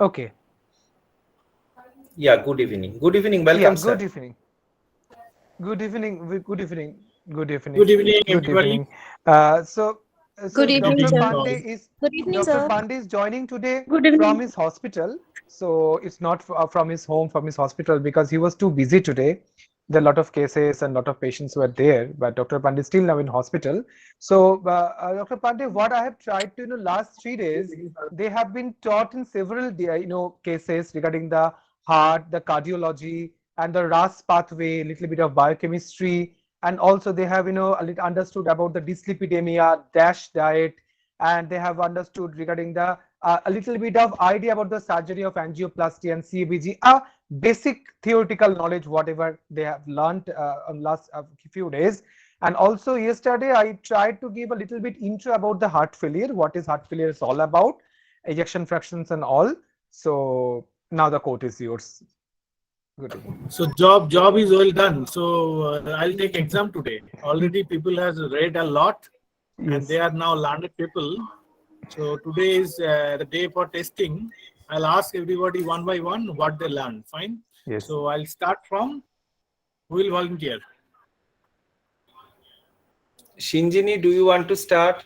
Okay. Yeah, good evening. Good evening. Yeah, Welcome, good sir. evening. Good evening. Good evening. Good Good evening. evening, Good everybody. evening. So Good Good evening, Dr. evening sir. to all. Dr. Pande is joining today Good from evening. his hospital. So it's not from his home, from his hospital, because he was too busy today. There are a lot of cases and a lot of patients were there, but Dr. Pande is still now in hospital. So Dr. Pande, what I have tried to, last 3 days, they have been taught in several, cases regarding the heart, the cardiology, and the RAS pathway, a little bit of biochemistry, and also they have, a little understood about the dyslipidemia, DASH diet, and they have understood regarding the a little bit of idea about the surgery of angioplasty and CABG, a basic theoretical knowledge, whatever they have learned on last few days. And also yesterday, I tried to give a little bit intro about the heart failure, what is heart failure is all about, ejection fractions and all. So now the quote is yours. Good evening. So job is well done. So I'll take exam today. Already people has read a lot, and Yes. they are now learned people. So today is the day for testing. I'll ask everybody one by one what they learned. Fine. Yes. So I'll start from who will volunteer. Shinjini, do you want to start?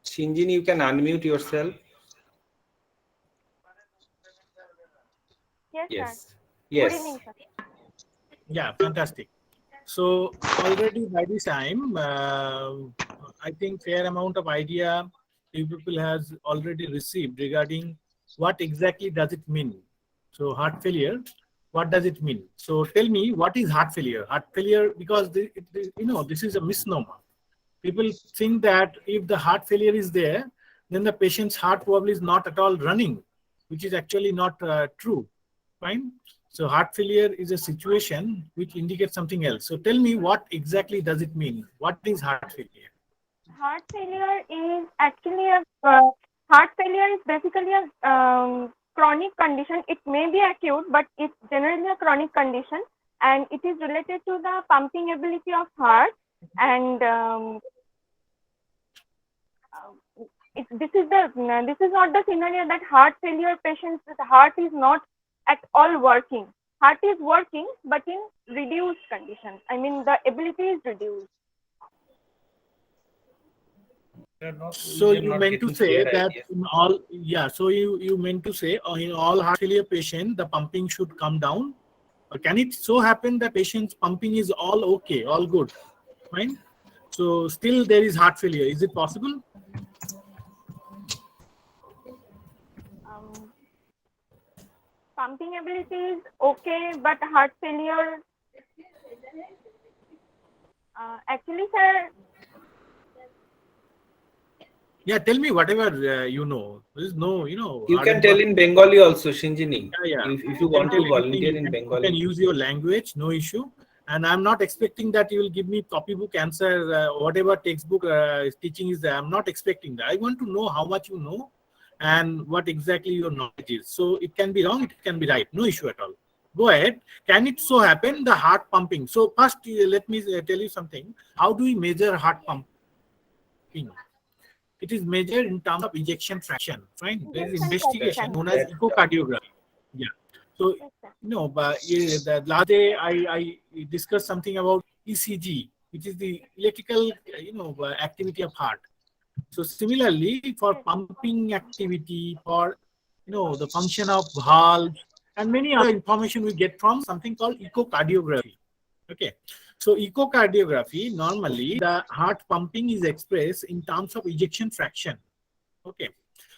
Shinjini, you can unmute yourself. Yes, sir. Yes. Good Yes. evening, sir. Yeah, fantastic. So already by this time, I think fair amount of idea you people has already received regarding what exactly does it mean. So heart failure, what does it mean? So tell me, what is heart failure? Heart failure, because this is a misnomer. People think that if the heart failure is there, then the patient's heart probably is not at all running, which is actually not true. Fine. So heart failure is a situation which indicates something else. So tell me, what exactly does it mean? What is heart failure? Heart failure is actually a heart failure is basically a chronic condition. It may be acute, but it's generally a chronic condition, and it is related to the pumping ability of heart. And this is not the scenario that heart failure patients, the heart is not at all working. Heart is working, but in reduced conditions. I mean, the ability is reduced. So you meant to say that in all, yeah. So you meant to say in all heart failure patient, the pumping should come down. Or can it so happen that patient's pumping is all okay, all good, fine? So still there is heart failure. Is it possible? Um, Pumping ability is okay, but heart failure, actually, sir, Yeah, tell me whatever you know. There is no, You hard can and tell fast. in Bengali also, Shinjini. Yeah, yeah. If You you can want tell to anything. volunteer You in can Bengali. use your language, no issue. And I'm not expecting that you will give me copybook answer, whatever textbook teaching is there. I'm not expecting that. I want to know how much you know and what exactly your knowledge is. So it can be wrong, it can be right, no issue at all. Go ahead. Can it so happen the heart pumping? So first, let me tell you something. How do we measure heart pumping? It is measured in terms of ejection fraction. Fine. There is injection investigation fraction. known as That echocardiography. Yeah. So Yes, sir. but the last day I discussed something about ECG, which is the electrical activity of heart. So similarly, for Yes, sir. pumping activity, for the function of valves, and many other information we get from something called echocardiography. Okay. So echocardiography, normally the heart pumping is expressed in terms of ejection fraction. Okay.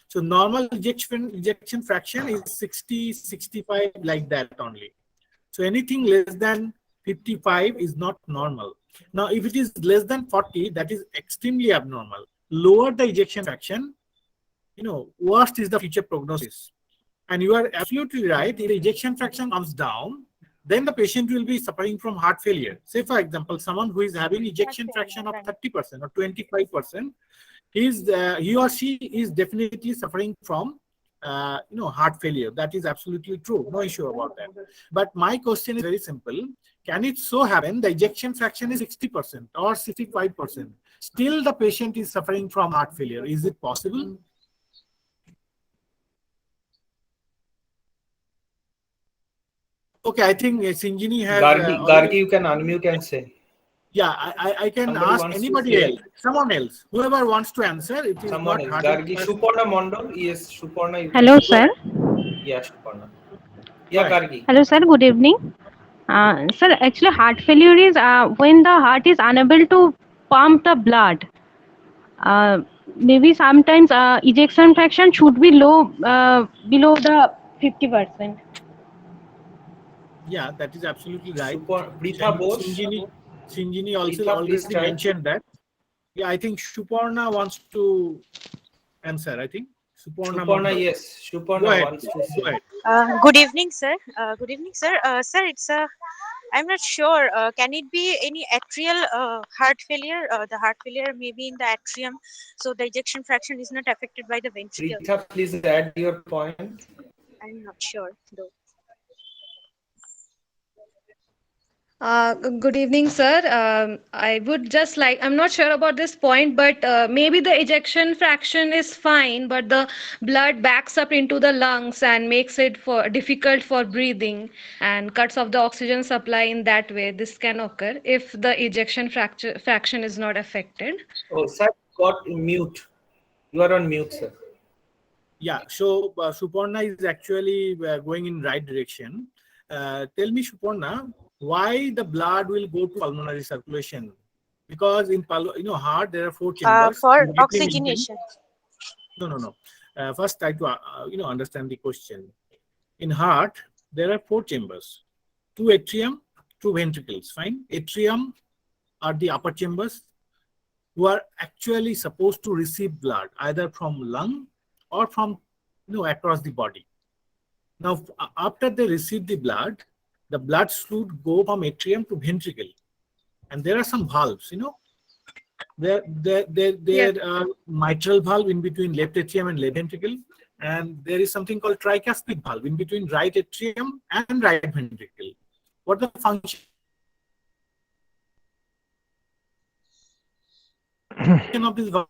So normal ejection fraction is 60, 65, like that only. So anything less than 55 is not normal. Now, if it is less than 40, that is extremely abnormal. Lower the ejection fraction, worst is the future prognosis. And you are absolutely right. If the ejection fraction comes down, then the patient will be suffering from heart failure. Say, for example, someone who is having Heart ejection failure, fraction of right. 30% or 25%, he or she is definitely suffering from heart failure. That is absolutely true. No issue about that. But my question is very simple. Can it so happen the ejection fraction is 60% or 65%? Still the patient is suffering from heart failure. Is it possible? Okay, I think Sinjini has Gargi, you can unmute and say. Yeah, I can Somebody ask wants to anybody say. else, someone else, whoever wants to answer. It is Someone not else. hard. Gargi, Shuparna Mondal. Yes, Shuparna, you Hello, can say. sir. Yeah, Shuparna. Yeah, Right. Gargi. Hello, sir. Good evening. Sir, actually, heart failure is when the heart is unable to pump the blood. Maybe sometimes ejection fraction should be low, below the 50%. Yeah, that is absolutely right. Pritha Bose. Sinjini also Pritha, please already try. mentioned that. Yeah, I think Shuparna wants to answer. I think Shuparna. Shuparna, yes. Go Shuparna ahead. wants to say. Go ahead. Good evening, sir. Good evening, sir. Sir, it's I'm not sure. Can it be any atrial heart failure? The heart failure may be in the atrium, so the ejection fraction is not affected by the ventricle. Pritha, please add your point. I'm not sure though. Good evening, sir. I would just like, I'm not sure about this point, but maybe the ejection fraction is fine, but the blood backs up into the lungs and makes it for difficult for breathing and cuts off the oxygen supply in that way. This can occur if the ejection fraction is not affected. Oh, sir, got mute. You are on mute, sir. Yeah, so Suparna is actually going in right direction. Tell me, Suparna, why the blood will go to pulmonary circulation? Because in heart there are 4 chambers. For oxygenation. No. First, try to understand the question. In heart there are 4 chambers: 2 atrium, 2 ventricles. Fine. Atrium are the upper chambers who are actually supposed to receive blood either from lung or from across the body. Now, after they receive the blood should go from atrium to ventricle, and there are some valves. There are mitral valve in between left atrium and left ventricle, and there is something called tricuspid valve in between right atrium and right ventricle. What the function of this valve?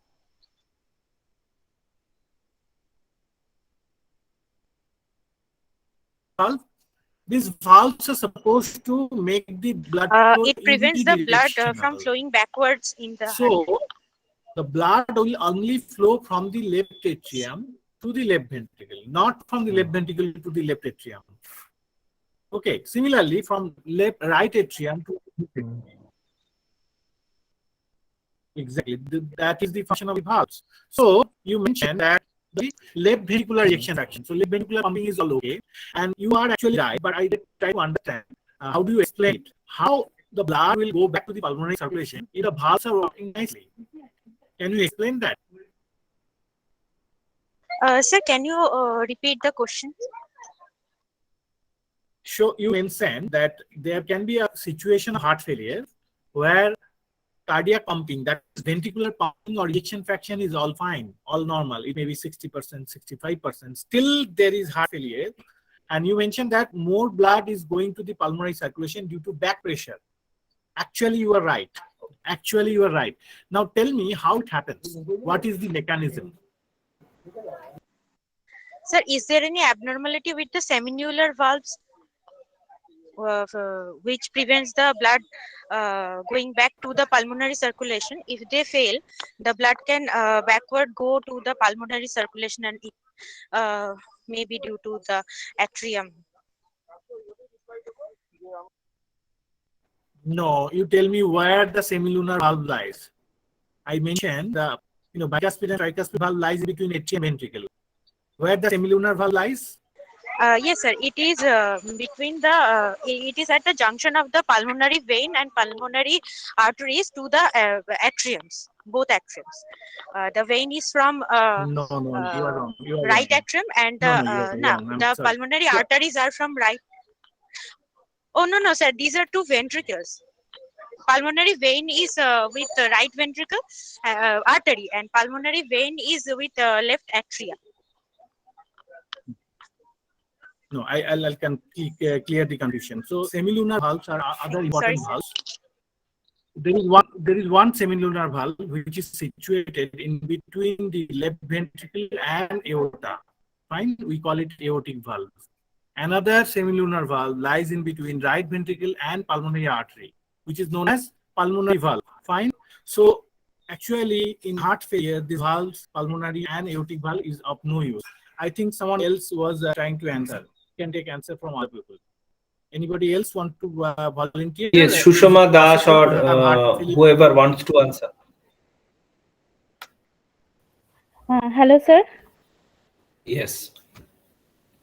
These valves are supposed to make the blood flow. It prevents the blood from flowing backwards in the heart. So the blood will only flow from the left atrium to the left ventricle, not from the left ventricle to the left atrium. Okay. Similarly, from right atrium to exactly that is the function of the valves. So you mentioned that the left ventricular ejection fraction. So left ventricular pumping is all okay, and you are actually right. But I try to understand how do you explain it? How the blood will go back to the pulmonary circulation if the valves are working nicely? Can you explain that? Sir, can you repeat the question? So you mentioned that there can be a situation of heart failure where cardiac pumping, that is ventricular pumping or ejection fraction, is all fine, all normal. It may be 60%, 65%. Still there is heart failure. And you mentioned that more blood is going to the pulmonary circulation due to back pressure. Actually, you are right. Now tell me how it happens. What is the mechanism? Sir, is there any abnormality with the seminular valves which prevents the blood going back to the pulmonary circulation? If they fail, the blood can backward go to the pulmonary circulation, and it may be due to the atrium. No, you tell me where the semilunar valve lies. I mentioned the bicuspid and tricuspid valve lies between atrium and ventricle. Where the semilunar valve lies? Yes, sir. It is between the. It is at the junction of the pulmonary vein and pulmonary arteries to the atriums, both atriums. The vein is from No, you are wrong. You are right wrong. atrium, and the pulmonary arteries are from right. Oh no, sir. These are 2 ventricles. Pulmonary vein is with right ventricle artery, and pulmonary vein is with left atria. No, I can clear the confusion. So semilunar valves are other important valves. There is one semilunar valve which is situated in between the left ventricle and aorta. Fine, we call it aortic valve. Another semilunar valve lies in between right ventricle and pulmonary artery, which is known as pulmonary valve. Fine. So actually in heart failure, the valves, pulmonary and aortic valve is of no use. I think someone else was trying to answer. You can take answer from other people. Anybody else want to volunteer? Yes, Is Shushama it Dash possible or to have heart failure? whoever wants to answer. Hello, sir. Yes.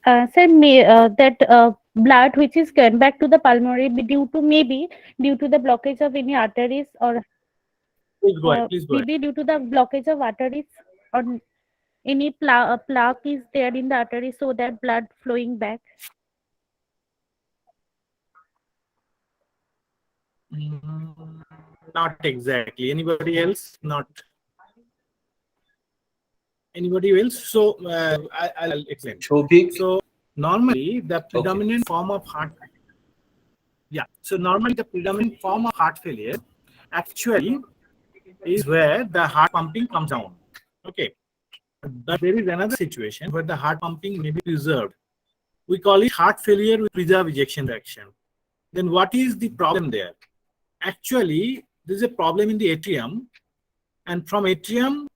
Sir, that blood which is going back to the pulmonary maybe due to the blockage of any arteries, or Please go ahead. Please go ahead. maybe due to the blockage of arteries, or any plaque is there in the artery, so that blood flowing back. Not exactly. Anybody else? Not. Anybody else? So I'll explain. Shobhik. So normally the predominant form of heart. Yeah. So normally the predominant form of heart failure actually is where the heart pumping comes down. Okay. But there is another situation where the heart pumping may be preserved. We call it heart failure with preserved ejection fraction. Then what is the problem there? Actually, there is a problem in the atrium, and from atrium,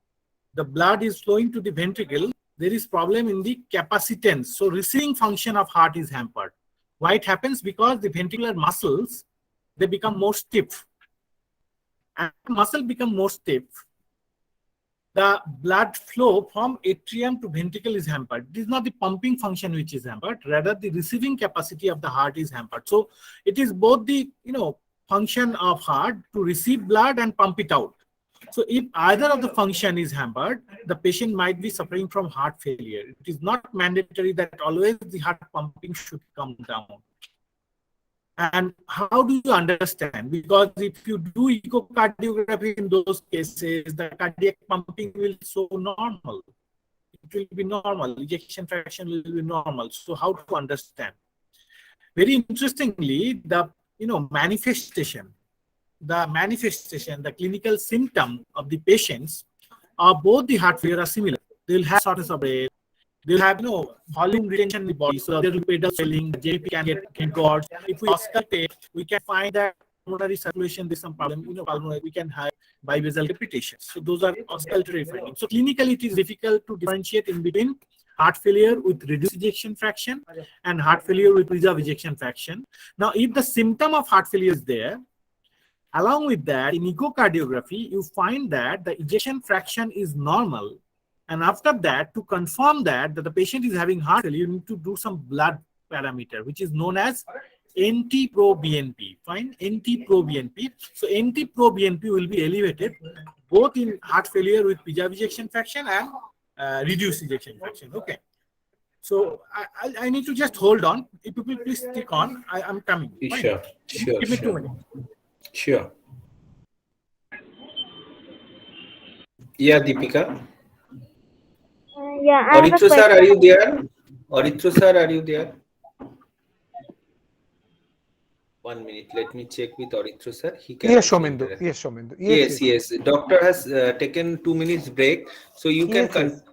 the blood is flowing to the ventricle. There is problem in the capacitance. So receiving function of heart is hampered. Why it happens? Because the ventricular muscles, they become more stiff. And muscle become more stiff, the blood flow from atrium to ventricle is hampered. It is not the pumping function which is hampered, rather the receiving capacity of the heart is hampered. So it is both the function of heart to receive blood and pump it out. So if either of the function is hampered, the patient might be suffering from heart failure. It is not mandatory that always the heart pumping should come down. And how do you understand? Because if you do echocardiography in those cases, the cardiac pumping will show normal. It will be normal. Ejection fraction will be normal. So how to understand? Very interestingly, the manifestation, the clinical symptom of the patients of both the heart failure are similar. They will have shortness of breath. They'll have volume retention in the body, so there will be pedal swelling, the JP can get engorged. If we auscultate, we can find that pulmonary circulation, there's some problem, pulmonary, we can have bivasal crepitations. So those are auscultatory findings. So clinically, it is difficult to differentiate in between heart failure with reduced ejection fraction and heart failure with preserved ejection fraction. Now, if the symptom of heart failure is there, along with that, in echocardiography, you find that the ejection fraction is normal. And after that, to confirm that the patient is having heart failure, you need to do some blood parameter, which is known as NT-proBNP. Fine, NT-proBNP. So NT-proBNP will be elevated both in heart failure with preserved ejection fraction and reduced ejection fraction. Okay. So I need to just hold on. If you will please stick on, I'm coming. Fine. Sure. Give me 2 minutes. Sure. Yeah, Deepika. Yeah, I have a Aritra sir, question. are you there? Aritra sir, are you there? 1 minute. Let me check with Aritra sir. He can. Yes, Shomindu. Yes, Shomindu. Yes. Doctor has taken 2 minutes break, so you can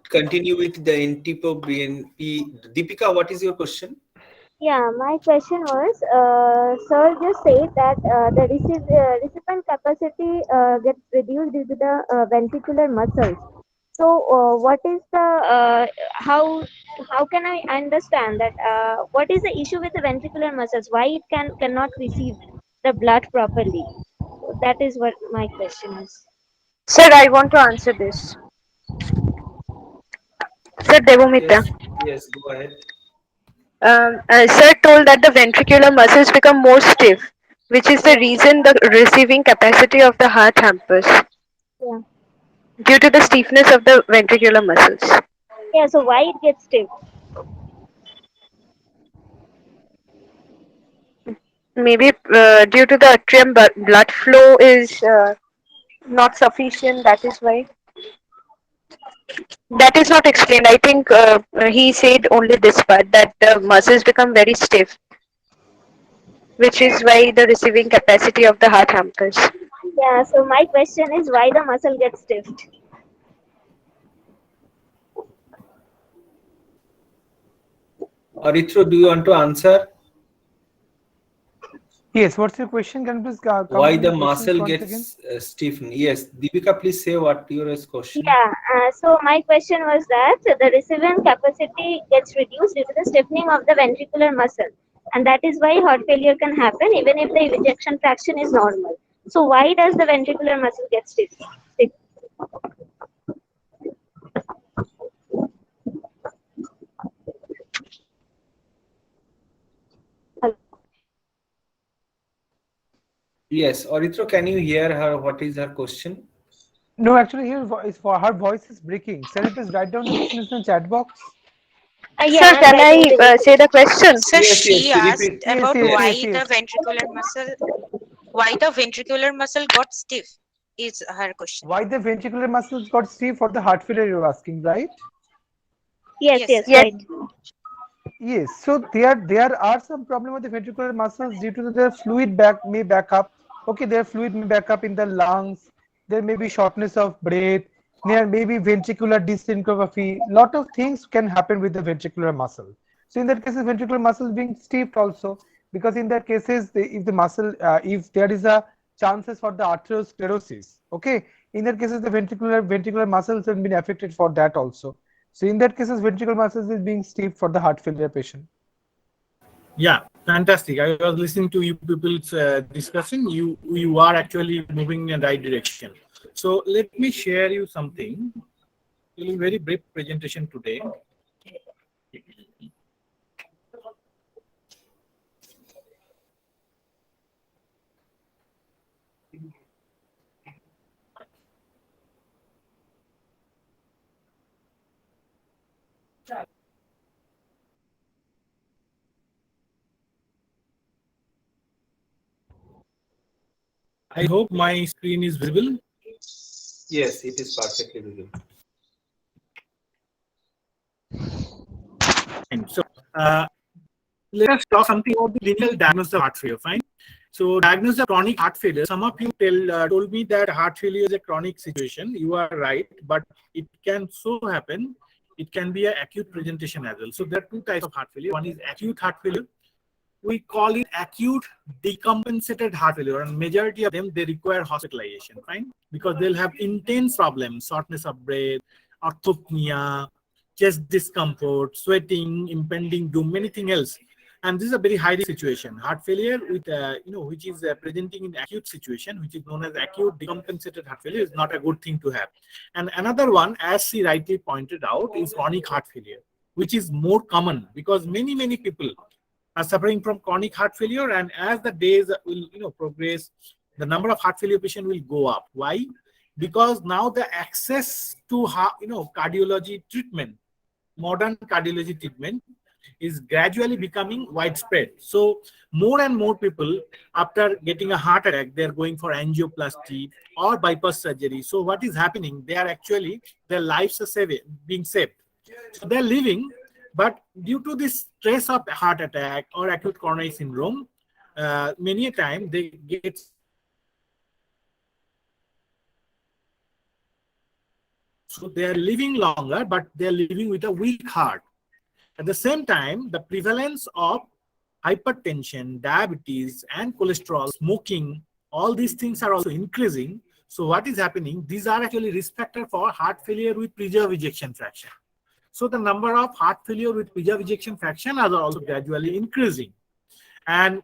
continue with the NT-proBNP. Deepika, what is your question? Yeah, my question was, sir just said that the recipient capacity gets reduced due to the ventricular muscles. So, what is the how can I understand that? What is the issue with the ventricular muscles? Why it cannot receive the blood properly? That is what my question is. Sir, I want to answer this. Sir Devumita. Yes, go ahead. Sir told that the ventricular muscles become more stiff, which is the reason the receiving capacity of the heart hampers. Yeah. Due to the stiffness of the ventricular muscles. Yeah. So why it gets stiff? Maybe due to the atrium blood flow is not sufficient. That is why. That is not explained. I think he said only this part, that the muscles become very stiff, which is why the receiving capacity of the heart hampers. Yeah. So my question is why the muscle gets stiffed. Aritra, do you want to answer? Yes, what's your question? Can you please come Why with the your questions muscle once again? gets stiffened? Yes, Deepika, please say what your question. Yeah, so my question was that the receiving capacity gets reduced due to the stiffening of the ventricular muscle, and that is why heart failure can happen even if the ejection fraction is normal. So why does the ventricular muscle get stiff? Yes, Aritra, can you hear her? What is her question? No, actually, here is for her voice is breaking. Can you please write down the question in the chat box? Yeah, Sir, I'm can writing I the say the question? So Yes, she yes, asked repeat. Yes, about yes, Yes. yes, why the yes. ventricular muscle got stiff is her question. Why the ventricular muscles got stiff for the heart failure you're asking, right? Yes, Yes, sir. yes, Yes. right. Yes. So there are some problem with the ventricular muscles due to the fluid may back up. Okay, their fluid may back up in the lungs. There may be shortness of breath. There may be ventricular dyssynchrony. Lot of things can happen with the ventricular muscle. So in that case, the ventricular muscle being stiffed also, because in that cases, if the muscle, if there is a chances for the arteriosclerosis, okay, in that cases the ventricular muscles have been affected for that also. So in that cases, ventricular muscles is being stiff for the heart failure patient. Yeah, fantastic. I was listening to you people's discussion. You are actually moving in the right direction. So let me share you something. A very brief presentation today. I hope my screen is visible. Yes, it is perfectly visible. And so let us talk something about the clinical diagnosis of heart failure. Fine. So diagnosis of chronic heart failure. Some of you told me that heart failure is a chronic situation. You are right, but it can so happen. It can be an acute presentation as well. So there are two types of heart failure. One is acute heart failure. We call it acute decompensated heart failure, and majority of them they require hospitalization, fine, because they'll have intense problems, shortness of breath, orthopnea, chest discomfort, sweating, impending doom, anything else. And this is a very high risk situation. Heart failure with which is presenting in acute situation, which is known as acute decompensated heart failure, is not a good thing to have. And another one, as she rightly pointed out, is chronic heart failure, which is more common because many people are suffering from chronic heart failure, and as the days will progress, the number of heart failure patients will go up. Why? Because now the access to cardiology treatment, modern cardiology treatment, is gradually becoming widespread. So more and more people, after getting a heart attack, they're going for angioplasty or bypass surgery. So what is happening? They are actually, their lives are being saved. So they're living, but due to this stress of heart attack or acute coronary syndrome, many a time they get so they are living longer, but they are living with a weak heart. At the same time, the prevalence of hypertension, diabetes, and cholesterol, smoking, all these things are also increasing. So what is happening? These are actually risk factor for heart failure with preserved ejection fraction. So the number of heart failure with preserved ejection fraction are also gradually increasing. And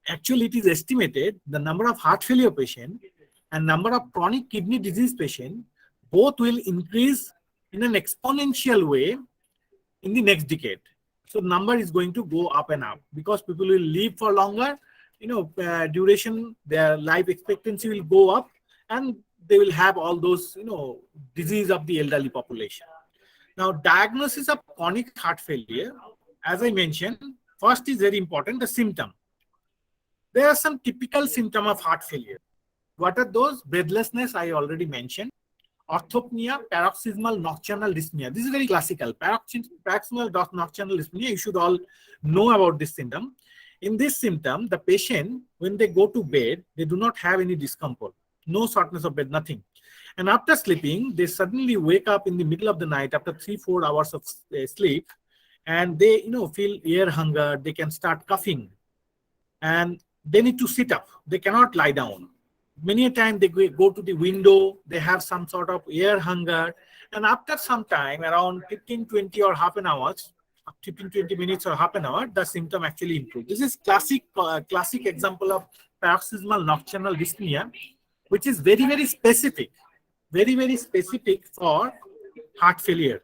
actually it is estimated the number of heart failure patient and number of chronic kidney disease patient both will increase in an exponential way in the next decade. So number is going to go up and up because people will live for longer, duration, their life expectancy will go up, and they will have all those, disease of the elderly population. Now, diagnosis of chronic heart failure, as I mentioned, first is very important, the symptom. There are some typical symptoms of heart failure. What are those? Breathlessness, I already mentioned. Orthopnea, paroxysmal nocturnal dyspnea. This is very classical. Paroxysmal nocturnal dyspnea, you should all know about this symptom. In this symptom, the patient, when they go to bed, they do not have any discomfort. No shortness of breath, nothing. And after sleeping, they suddenly wake up in the middle of the night after 3-4 hours of sleep, and they feel air hunger, they can start coughing, and they need to sit up, they cannot lie down. Many a time they go to the window, they have some sort of air hunger, and after some time, around 15-20 or half an hour, 15-20 minutes or half an hour, the symptom actually improves. This is classic example of paroxysmal nocturnal dyspnea, which is very specific, very specific for heart failure.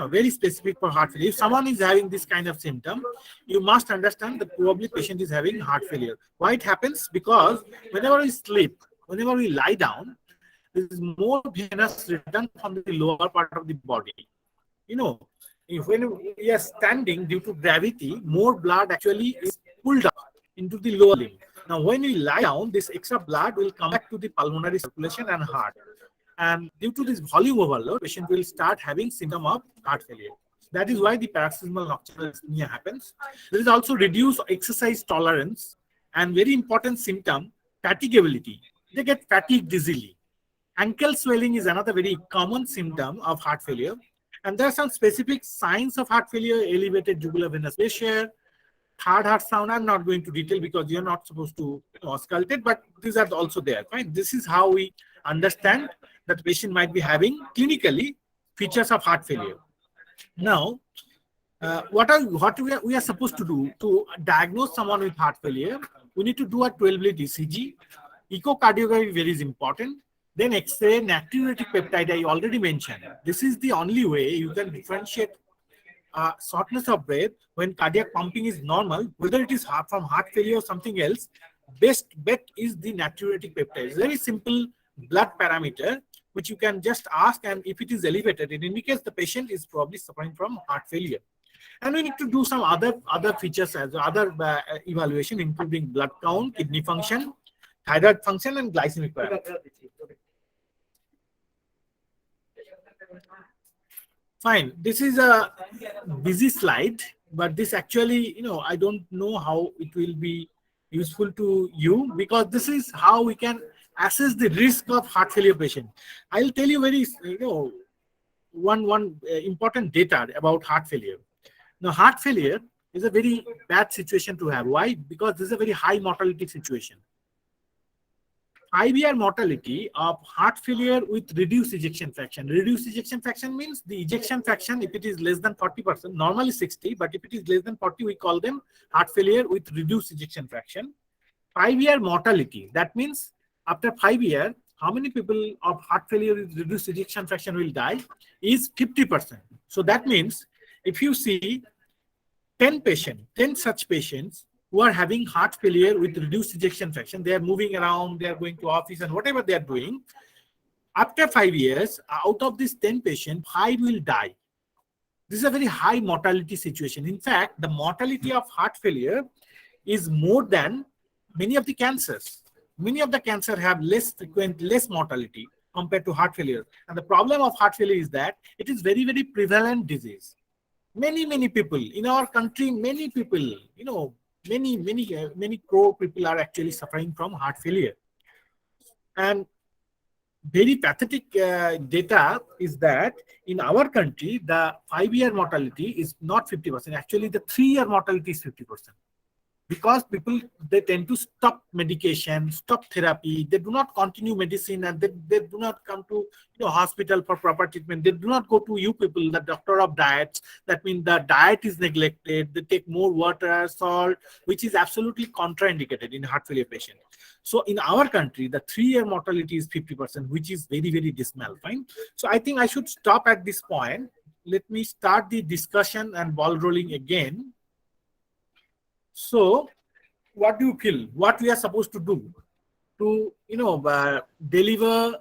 Very specific for heart failure. If someone is having this kind of symptom, you must understand that probably patient is having heart failure. Why it happens? Because whenever we sleep, whenever we lie down, there is more venous return from the lower part of the body. When we are standing, due to gravity, more blood actually is pulled up into the lower limb. Now, when we lie down, this extra blood will come back to the pulmonary circulation and heart. And due to this volume overload, patient will start having symptom of heart failure. That is why the paroxysmal nocturnal dyspnea happens. There is also reduced exercise tolerance, and very important symptom, fatigability. They get fatigued easily. Ankle swelling is another very common symptom of heart failure. And there are some specific signs of heart failure: elevated jugular venous pressure, third heart sound. I'm not going to detail because you're not supposed to auscultate it, but these are also there. Right? This is how we understand that the patient might be having clinically features of heart failure. Now, what we are supposed to do to diagnose someone with heart failure? We need to do a 12-lead ECG. Echocardiography very important. Then X-ray, natriuretic peptide, I already mentioned. This is the only way you can differentiate shortness of breath when cardiac pumping is normal, whether it is from heart failure or something else. Best bet is the natriuretic peptide. It's very simple blood parameter, which you can just ask, and if it is elevated, it indicates the patient is probably suffering from heart failure. And we need to do some other features as other evaluation, including blood count, kidney function, thyroid function, and glycemic parameters. Fine. This is a busy slide, but this actually, I don't know how it will be useful to you, because this is how we can assess the risk of heart failure patient. I'll tell you very, one important data about heart failure. Now, heart failure is a very bad situation to have. Why? Because this is a very high mortality situation. 5-year mortality of heart failure with reduced ejection fraction. Reduced ejection fraction means the ejection fraction, if it is less than 40%, normally 60, but if it is less than 40, we call them heart failure with reduced ejection fraction. 5-year mortality, that means after 5 years, how many people of heart failure with reduced ejection fraction will die is 50%. So that means if you see 10 such patients who are having heart failure with reduced ejection fraction, they are moving around, they are going to office and whatever they are doing. After 5 years, out of these 10 patients, 5 will die. This is a very high mortality situation. In fact, the mortality of heart failure is more than many of the cancers. Many of the cancers have less mortality compared to heart failure. And the problem of heart failure is that it is very prevalent disease. Many people in our country, many people, many crore people are actually suffering from heart failure. And very pathetic data is that in our country, the 5-year mortality is not 50%. Actually, the 3-year mortality is 50%. Because people, they tend to stop medication, stop therapy, they do not continue medicine, and they do not come to hospital for proper treatment. They do not go to you people, the doctor of diets. That means the diet is neglected. They take more water, salt, which is absolutely contraindicated in heart failure patient. So in our country, the 3-year mortality is 50%, which is very dismal. Fine. So I think I should stop at this point. Let me start the discussion and ball rolling again. So, what do you feel? What we are supposed to do to, deliver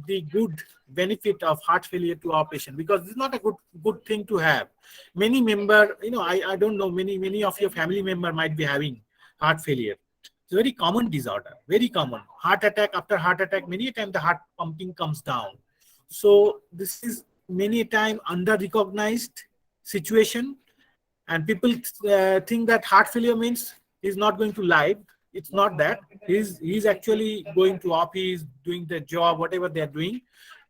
the good benefit of heart failure to our patient? Because this is not a good thing to have. Many member, I don't know, many of your family member might be having heart failure. It's a very common disorder, very common. Heart attack after heart attack, many a time the heart pumping comes down. So this is many a time under-recognized situation. And people think that heart failure means he's not going to live. It's not that. He's actually going to office, doing the job, whatever they're doing.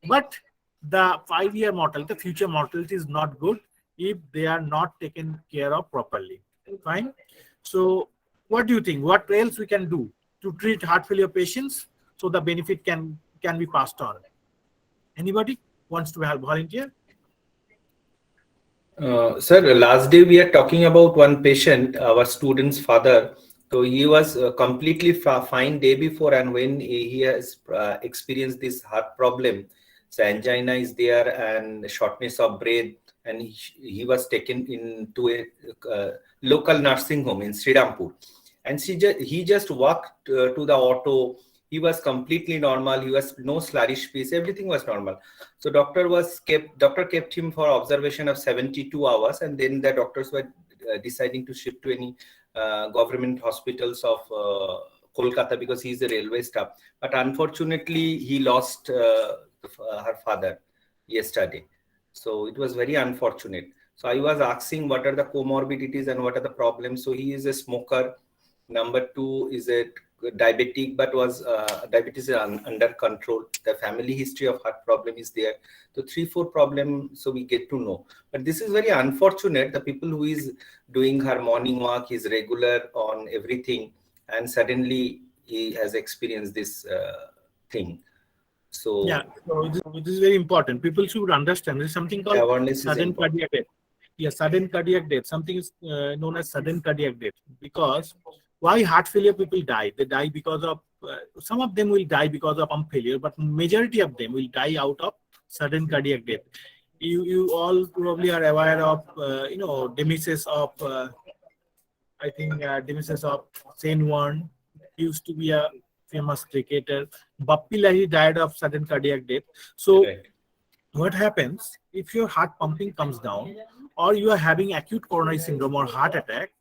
But the 5-year mortality, the future mortality is not good. if they are not taken care of properly. Fine. So what do you think? What else we can do to treat heart failure patients so the benefit can be passed on? Anybody wants to help volunteer? Sir, last day we are talking about one patient, our student's father. So he was completely fine day before, and when he has experienced this heart problem, so angina is there and shortness of breath, and he was taken into a local nursing home in Srirampur, and he just walked to the auto. He was completely normal. He was no sluggish piece. Everything was normal. So doctor kept him for observation of 72 hours, and then the doctors were deciding to shift to any government hospitals of Kolkata because he's a railway staff. But unfortunately, he lost her father yesterday. So it was very unfortunate. So I was asking what are the comorbidities and what are the problems. So he is a smoker. Number 2 is a diabetic, but was diabetes under control. The family history of heart problem is there. So 3-4 problems, so we get to know. But this is very unfortunate. The people who is doing her morning walk is regular on everything, and suddenly he has experienced this thing. So yeah, so this is very important. People should understand there's something called sudden cardiac death. Yeah, sudden cardiac death. Something is known as sudden cardiac death. Because why heart failure people die? They die because of some of them will die because of pump failure, but majority of them will die out of sudden cardiac death. You all probably are aware of demise of I think demise of Shane Warne. He used to be a famous cricketer. Bappi Lahiri died of sudden cardiac death. So what happens if your heart pumping comes down, or you are having acute coronary syndrome or heart attack?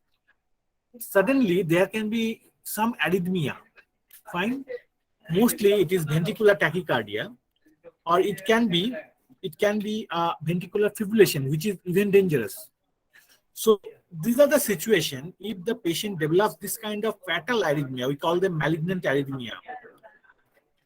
Suddenly there can be some arrhythmia. Fine. Mostly it is ventricular tachycardia, or it can be ventricular fibrillation, which is even dangerous. So these are the situation. If the patient develops this kind of fatal arrhythmia, we call them malignant arrhythmia.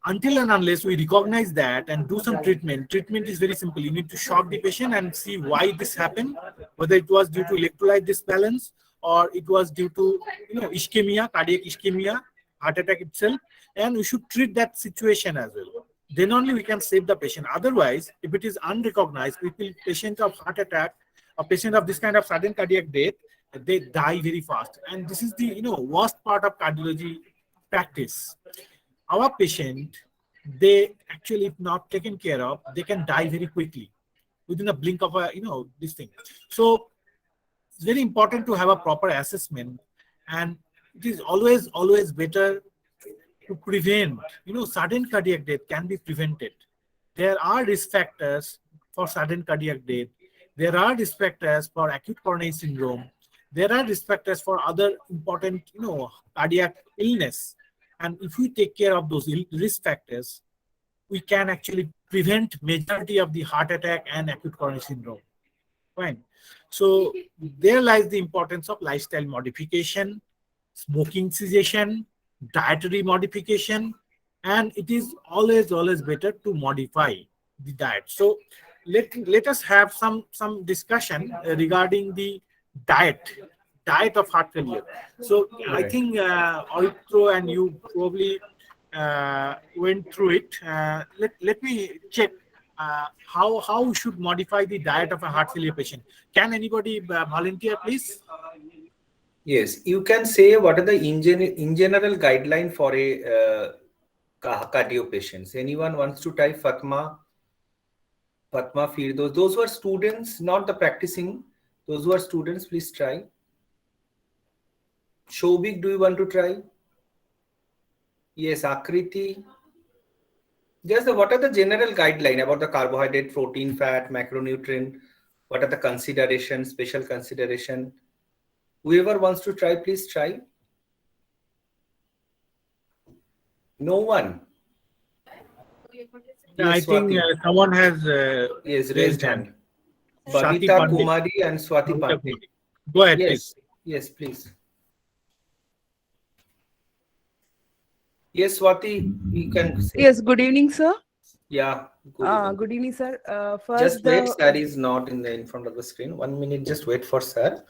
Until and unless we recognize that and do some treatment is very simple. You need to shock the patient and see why this happened, whether it was due to electrolyte disbalance or it was due to ischemia, cardiac ischemia, heart attack itself, and we should treat that situation as well. Then only we can save the patient. Otherwise, if it is unrecognized, patient of heart attack, a patient of this kind of sudden cardiac death, they die very fast. And this is the worst part of cardiology practice. Our patient, they actually, if not taken care of, they can die very quickly within a blink of this thing. So it's very important to have a proper assessment, and it is always better to prevent. Sudden cardiac death can be prevented. There are risk factors for sudden cardiac death. There are risk factors for acute coronary syndrome. There are risk factors for other important, cardiac illness. And if we take care of those risk factors, we can actually prevent majority of the heart attack and acute coronary syndrome. Fine. So there lies the importance of lifestyle modification, smoking cessation, dietary modification, and it is always better to modify the diet. So let us have some discussion regarding the diet of heart failure. So I think Aritra and you probably went through it. Let me check how we should modify the diet of a heart failure patient. Can anybody volunteer, please? Yes, you can say what are the in general guideline for a cardio patients. Anyone wants to try? Fatma, Firdaus. Those who are students, not the practicing. Those who are students, please try. Shobik, do you want to try? Yes, Akriti. Just what are the general guideline about the carbohydrate, protein, fat, macronutrient? What are the considerations, special consideration? Whoever wants to try, please try. No one. Yes, I think someone has raised hand. Babita Kumari and Swati Pande. Go ahead, please. Yes, please. Yes, Swati, you can say. Yes, good evening, sir. Yeah. Good evening. Good evening, sir. Just First, wait, sir is not in front of the screen. 1 minute, just wait for sir.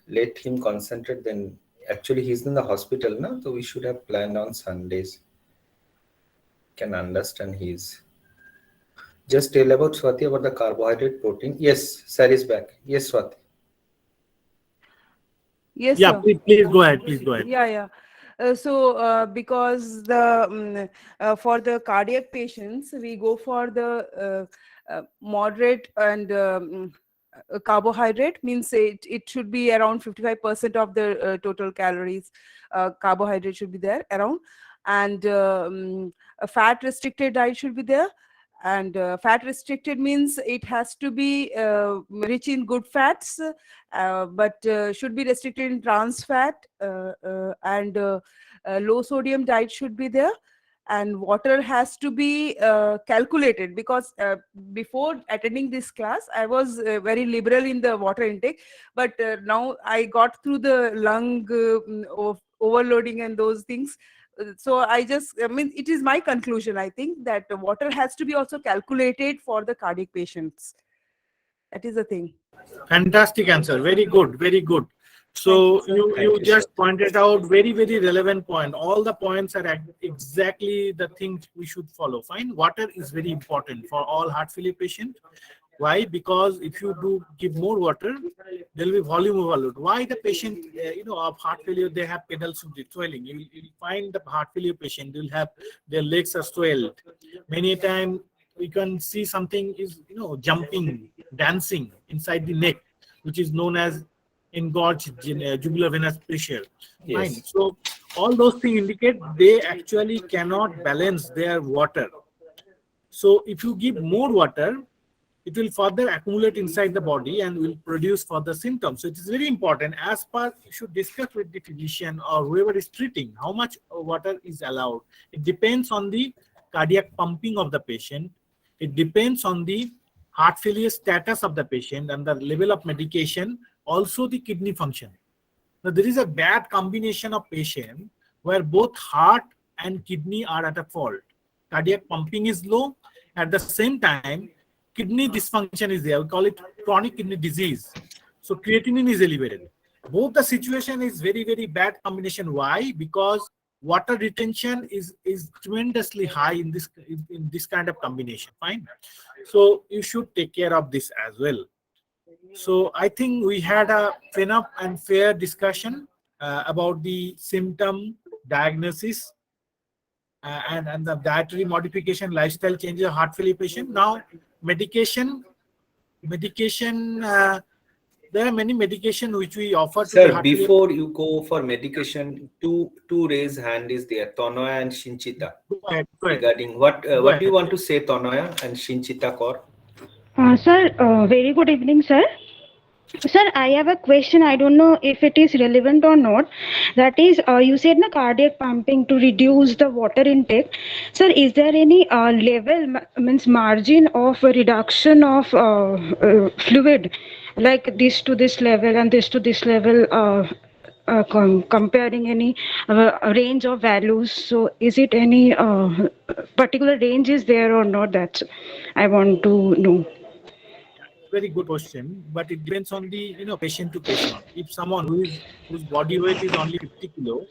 Let him concentrate. Then actually he's in the hospital now, so we should have planned on Sundays. Can understand he's. Just tell about Swati about the carbohydrate protein. Yes, sir is back. Yes, Swati. yes, Yeah, sir. please go ahead. Please go ahead. Yeah. Because for the cardiac patients, we go for the moderate and carbohydrate, means it should be around 55% of the total calories. Carbohydrate should be there around, and a fat restricted diet should be there. And fat restricted means it has to be rich in good fats, but should be restricted in trans fat, and low sodium diet should be there. And water has to be calculated, because before attending this class I was very liberal in the water intake, but now I got through the lung overloading and those things. So I mean, it is my conclusion, I think, that water has to be also calculated for the cardiac patients. That is the thing. Fantastic answer. Very good. Very good. So you just pointed out very relevant point. All the points are exactly the things we should follow. Fine. Water is very important for all heart failure patients. Why? Because if you do give more water, there will be volume overload. Why the patient, of heart failure, they have pedal swelling. You will find the heart failure patient will have their legs are swelled. Many times we can see something is jumping, dancing inside the neck, which is known as engorged jugular venous pressure. Yes. Fine. So all those things indicate they actually cannot balance their water. So if you give more water, it will further accumulate inside the body and will produce further symptoms. So it is very important, as per you should discuss with the physician or whoever is treating how much water is allowed. It depends on the cardiac pumping of the patient. It depends on the heart failure status of the patient and the level of medication, also the kidney function. Now there is a bad combination of patient where both heart and kidney are at a fault. Cardiac pumping is low, at the same time kidney dysfunction is there. We call it chronic kidney disease. So creatinine is elevated. Both the situation is very bad combination. Why? Because water retention is tremendously high in this kind of combination. Fine. So you should take care of this as well. So I think we had a enough and fair discussion about the symptom diagnosis and the dietary modification, lifestyle changes of heart failure patient. Now medication, there are many medication which we offer to the Sir, heart before you go for medication, two raised hand is there, Tonoya and Shinchita. Go ahead. Regarding what do you want to say, Tonoya and Shinchita Kaur? Sir, very good evening, sir. Sir, I have a question. I don't know if it is relevant or not. That is, you said na cardiac pumping to reduce the water intake. Sir, is there any level, means margin of reduction of fluid, like this to this level and this to this level, comparing any range of values? So is it any particular range is there or not? That I want to know. Very good question, but it depends on the patient to patient. If someone whose body weight is only 50 kilo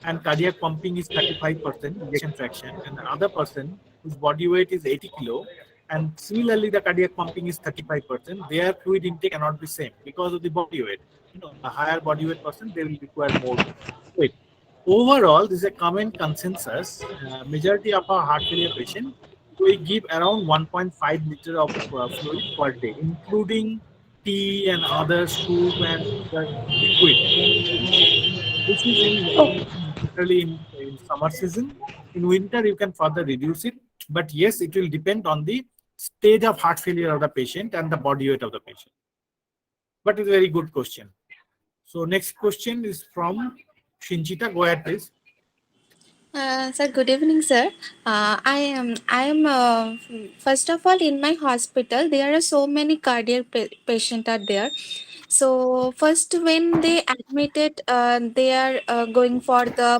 and cardiac pumping is 35% ejection fraction, and the other person whose body weight is 80 kilo and similarly the cardiac pumping is 35%, their fluid intake cannot be same because of the body weight. A higher body weight person, they will require more weight. Overall, this is a common consensus. Majority of our heart failure patients, we give around 1.5 liter of fluid per day, including tea and other soup and the liquid. This is generally in summer season. In winter, you can further reduce it. But yes, it will depend on the stage of heart failure of the patient and the body weight of the patient. But it's a very good question. So next question is from Shinchita. Go ahead, please. Sir, good evening, sir. I am first of all in my hospital. There are so many cardiac patients are there. So first, when they admitted, they are going for the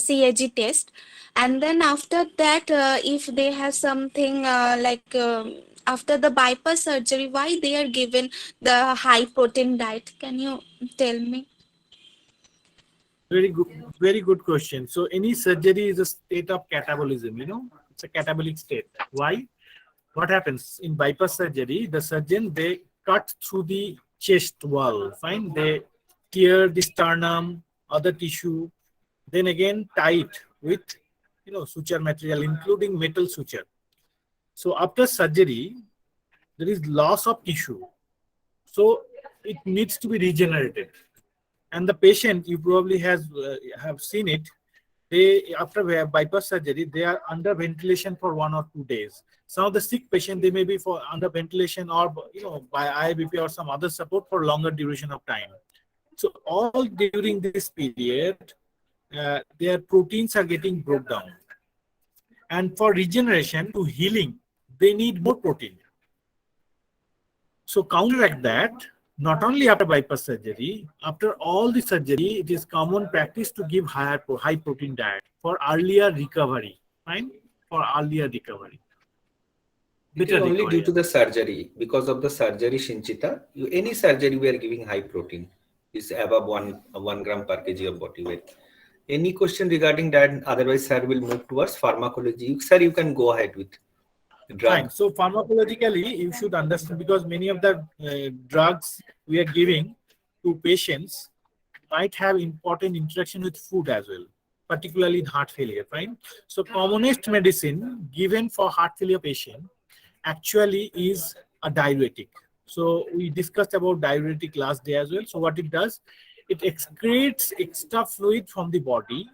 CAG test, and then after that, if they have something after the bypass surgery, why they are given the high protein diet? Can you tell me? Very good question. So any surgery is a state of catabolism, it's a catabolic state. Why? What happens in bypass surgery? The surgeon, they cut through the chest wall, fine. They tear the sternum, other tissue, then again tie it with, suture material, including metal suture. So after surgery, there is loss of tissue. So it needs to be regenerated. And the patient, you probably have seen it, they, after bypass surgery, they are under ventilation for 1 or 2 days. Some of the sick patient, they may be for under ventilation or by IBP or some other support for longer duration of time. So all during this period, their proteins are getting broke down, and for regeneration to healing, they need more protein. So counteract that, not only after bypass surgery, after all the surgery, it is common practice to give high protein diet for earlier recovery. Fine, for earlier recovery. It is only due to the surgery. Because of the surgery, Shinchita, any surgery we are giving high protein is above 1 gram per kg of body weight. Any question regarding that? Otherwise, sir will move towards pharmacology. Sir, you can go ahead with drug. Fine. So pharmacologically, you should understand, because many of the drugs we are giving to patients might have important interaction with food as well, particularly in heart failure. Fine. So commonest medicine given for heart failure patient actually is a diuretic. So we discussed about diuretic last day as well. So what it does, it excretes extra fluid from the body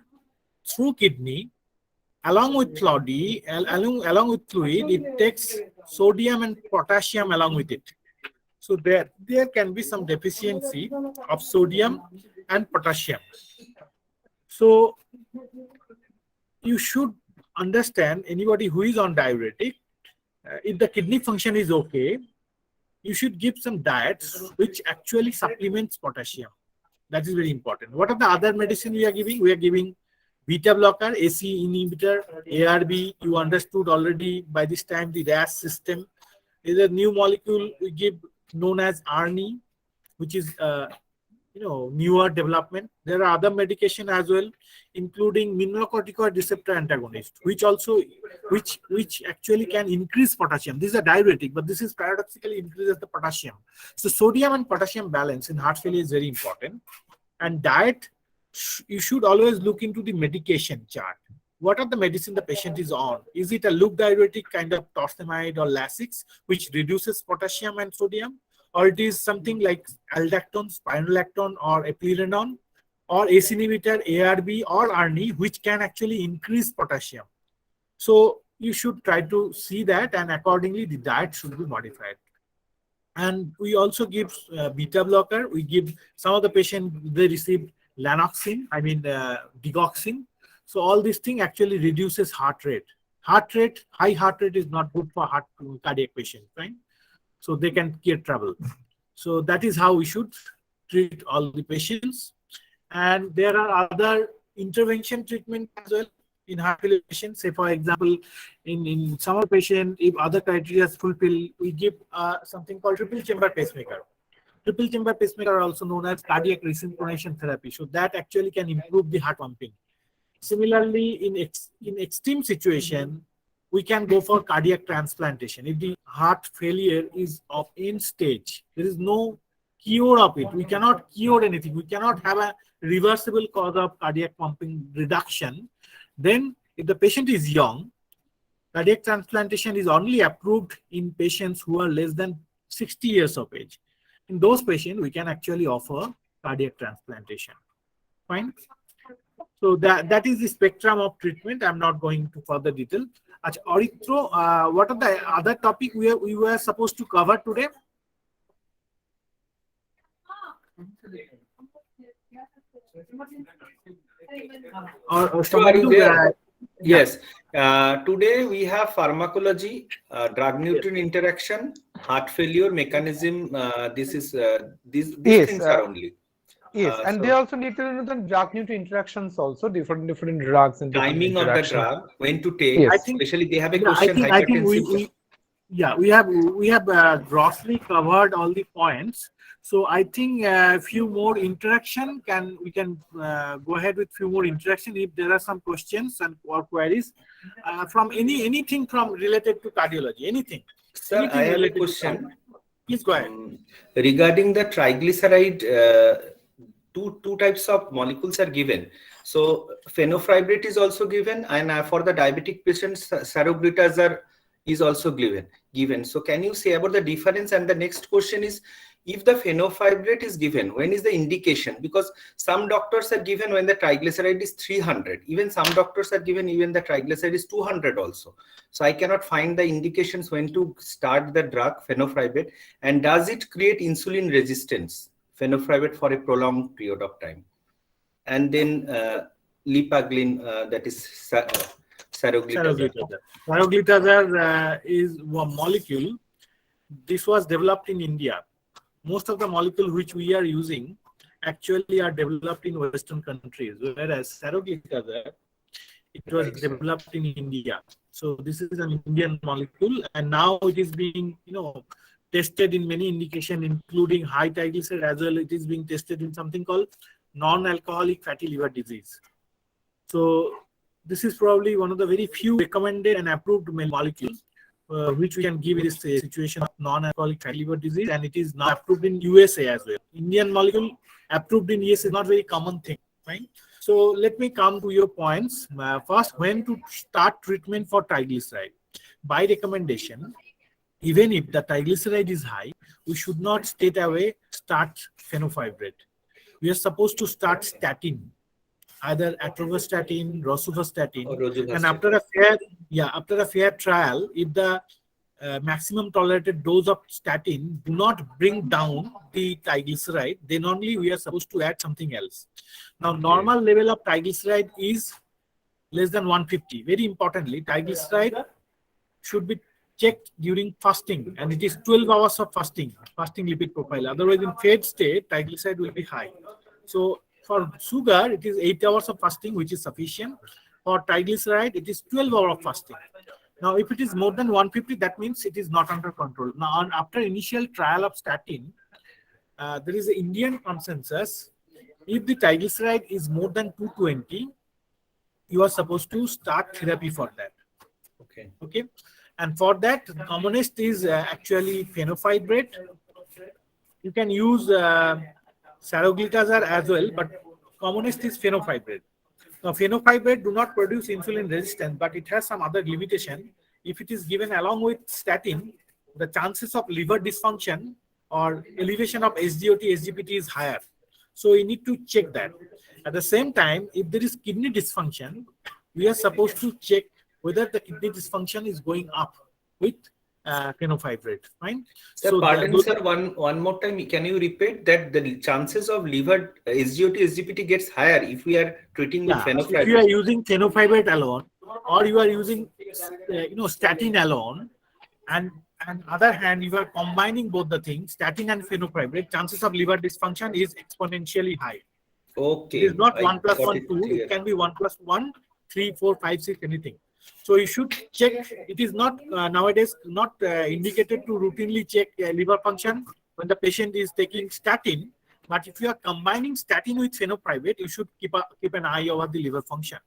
through kidney. Along with fluid, it takes sodium and potassium along with it. So there can be some deficiency of sodium and potassium. So you should understand, anybody who is on diuretic, if the kidney function is okay, you should give some diets which actually supplements potassium. That is very important. What are the other medicine we are giving? We are giving beta blocker, AC inhibitor, ARB. You understood already by this time the RAS system. Is a new molecule we give known as ARNI, which is newer development. There are other medication as well, including mineralocorticoid receptor antagonist, which actually can increase potassium. This is a diuretic, but this is paradoxically increases the potassium. So sodium and potassium balance in heart failure is very important. And diet, you should always look into the medication chart. What are the medicine the patient is on? Is it a loop diuretic kind of torsemide or Lasix, which reduces potassium and sodium? Or it is something like aldactone, spironolactone, or eplerenone, or ACE inhibitor, ARB, or ARNI, which can actually increase potassium. So you should try to see that, and accordingly the diet should be modified. And we also give beta blocker. We give some of the patients, they receive lanoxin, digoxin. So all these things actually reduces heart rate. High heart rate is not good for cardiac patients, right? So they can get trouble. So that is how we should treat all the patients. And there are other intervention treatment as well in heart failure patients. Say, for example, in some patient, if other criteria is fulfilled, we give something called triple chamber pacemaker. Triple chamber pacemaker are also known as cardiac resynchronization therapy. So that actually can improve the heart pumping. Similarly, in extreme situation, we can go for cardiac transplantation. If the heart failure is of end stage, there is no cure of it. We cannot cure anything. We cannot have a reversible cause of cardiac pumping reduction. Then if the patient is young, cardiac transplantation is only approved in patients who are less than 60 years of age. In those patients, we can actually offer cardiac transplantation. Fine. So that is the spectrum of treatment. I'm not going to further detail. Aritra, what are the other topic we were supposed to cover today? Or are you there? Yes. Today we have pharmacology, drug-nutrient interaction, heart failure mechanism. These Yes, things are only. yes, and they So also need to know the drug nutrient interactions also, different drugs and different timing of the interactions. drug, when to take. I Yes. think, Especially they have a yeah, I question think, hypertensive. we have grossly covered all the points. So I think few more interaction we can go ahead with few more interaction if there are some questions and or queries from anything from related to cardiology, anything Sir, I have a related to question. Please go ahead. Regarding the triglyceride, two types of molecules are given. So fenofibrate is also given, and for the diabetic patients, saroglitazar is also given. So can you say about the difference? And the next question is, if the fenofibrate is given, when is the indication? Because some doctors are given when the triglyceride is 300. Even some doctors are given even the triglyceride is 200 also. So I cannot find the indications when to start the drug fenofibrate, and does it create insulin resistance, fenofibrate, for a prolonged period of time? And then lipaglyn, that is saroglitazar. Saroglitazar is one molecule. This was developed in India. Most of the molecules which we are using actually are developed in Western countries, whereas saroglitazar, it was developed in India. So this is an Indian molecule, and now it is being, tested in many indications, including high triglyceride as well. It is being tested in something called non-alcoholic fatty liver disease. So this is probably one of the very few recommended and approved molecules which we can give in this situation of non-alcoholic fatty liver disease, and it is now approved in USA as well. Indian molecule approved in US is not very common thing, right? So let me come to your points. First, when to start treatment for triglyceride? By recommendation, even if the triglyceride is high, we should not straight away start fenofibrate. We are supposed to start statin, either atorvastatin, rosuvastatin, and after a fair trial, if the maximum tolerated dose of statin do not bring down the triglyceride, then only we are supposed to add something else. Now, normal level of triglyceride is less than 150. Very importantly, triglyceride should be checked during fasting, and it is 12 hours of fasting lipid profile. Otherwise, in fed state, triglyceride will be high. So for sugar, it is 8 hours of fasting, which is sufficient. For triglyceride, it is 12 hours of fasting. Now, if it is more than 150, that means it is not under control. Now, after initial trial of statin, there is an Indian consensus. If the triglyceride is more than 220, you are supposed to start therapy for that. Okay. And for that, the commonest is actually fenofibrate. You can use saroglitazar as well, but commonest is fenofibrate. Now, fenofibrate do not produce insulin resistance, but it has some other limitation. If it is given along with statin, the chances of liver dysfunction or elevation of SGOT, SGPT is higher. So we need to check that. At the same time, if there is kidney dysfunction, we are supposed to check whether the kidney dysfunction is going up with fenofibrate. Fine. So pardon, sir, one more time, can you repeat that the chances of liver SGOT, SGPT gets higher if we are treating with fenofibrate? If you are using fenofibrate alone, or you are using statin alone, and on other hand, you are combining both the things, statin and fenofibrate, chances of liver dysfunction is exponentially high. Okay. It is not 1 + 1, 2. It can be 1 + 1, 3, 4, 5, 6, anything. So you should check. It is not nowadays not indicated to routinely check liver function when the patient is taking statin. But if you are combining statin with fenofibrate, you should keep an eye over the liver function.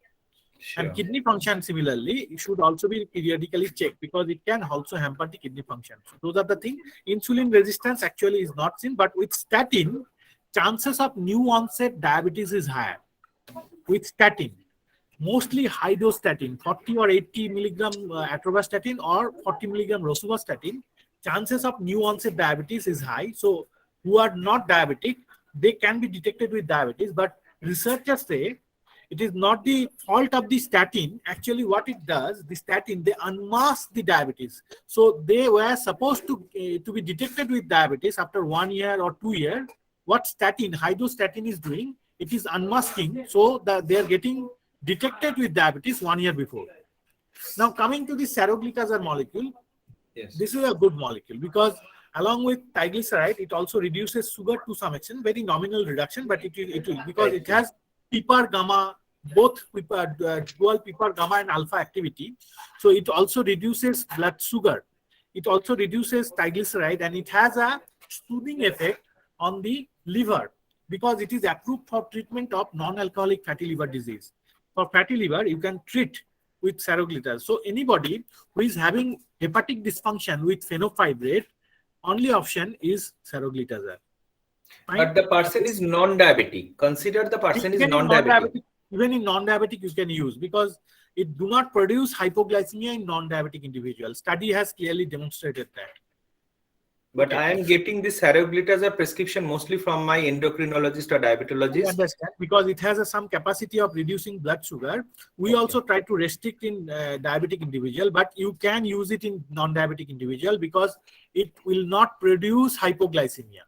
Sure. And kidney function similarly, it should also be periodically checked because it can also hamper the kidney function. So those are the things. Insulin resistance actually is not seen, but with statin, chances of new onset diabetes is higher. With statin, mostly high dose statin, 40 or 80 milligram atorvastatin or 40 milligram rosuvastatin, chances of new onset diabetes is high. So who are not diabetic, they can be detected with diabetes, but researchers say it is not the fault of the statin. Actually, what it does, the statin, they unmask the diabetes. So they were supposed to be detected with diabetes after 1 year or 2 years. What statin, high dose statin is doing, it is unmasking, so that they are getting detected with diabetes 1 year before. Now coming to the saroglitazar molecule, Yes. this is a good molecule because along with triglyceride, it also reduces sugar to some extent, very nominal reduction, but it will because it has PPAR gamma, both dual PPAR gamma and alpha activity. So it also reduces blood sugar. It also reduces triglyceride, and it has a soothing effect on the liver because it is approved for treatment of non-alcoholic fatty liver disease. For fatty liver, you can treat with saroglitazar. So anybody who is having hepatic dysfunction with fenofibrate, only option is saroglitazar. But the person is non-diabetic. Consider the person is non-diabetic. Even in non-diabetic, you can use because it do not produce hypoglycemia in non-diabetic individuals. Study has clearly demonstrated that. But I am getting this saroglitazar prescription mostly from my endocrinologist or diabetologist. I understand, because it has some capacity of reducing blood sugar. We also try to restrict in diabetic individual, but you can use it in non-diabetic individual because it will not produce hypoglycemia.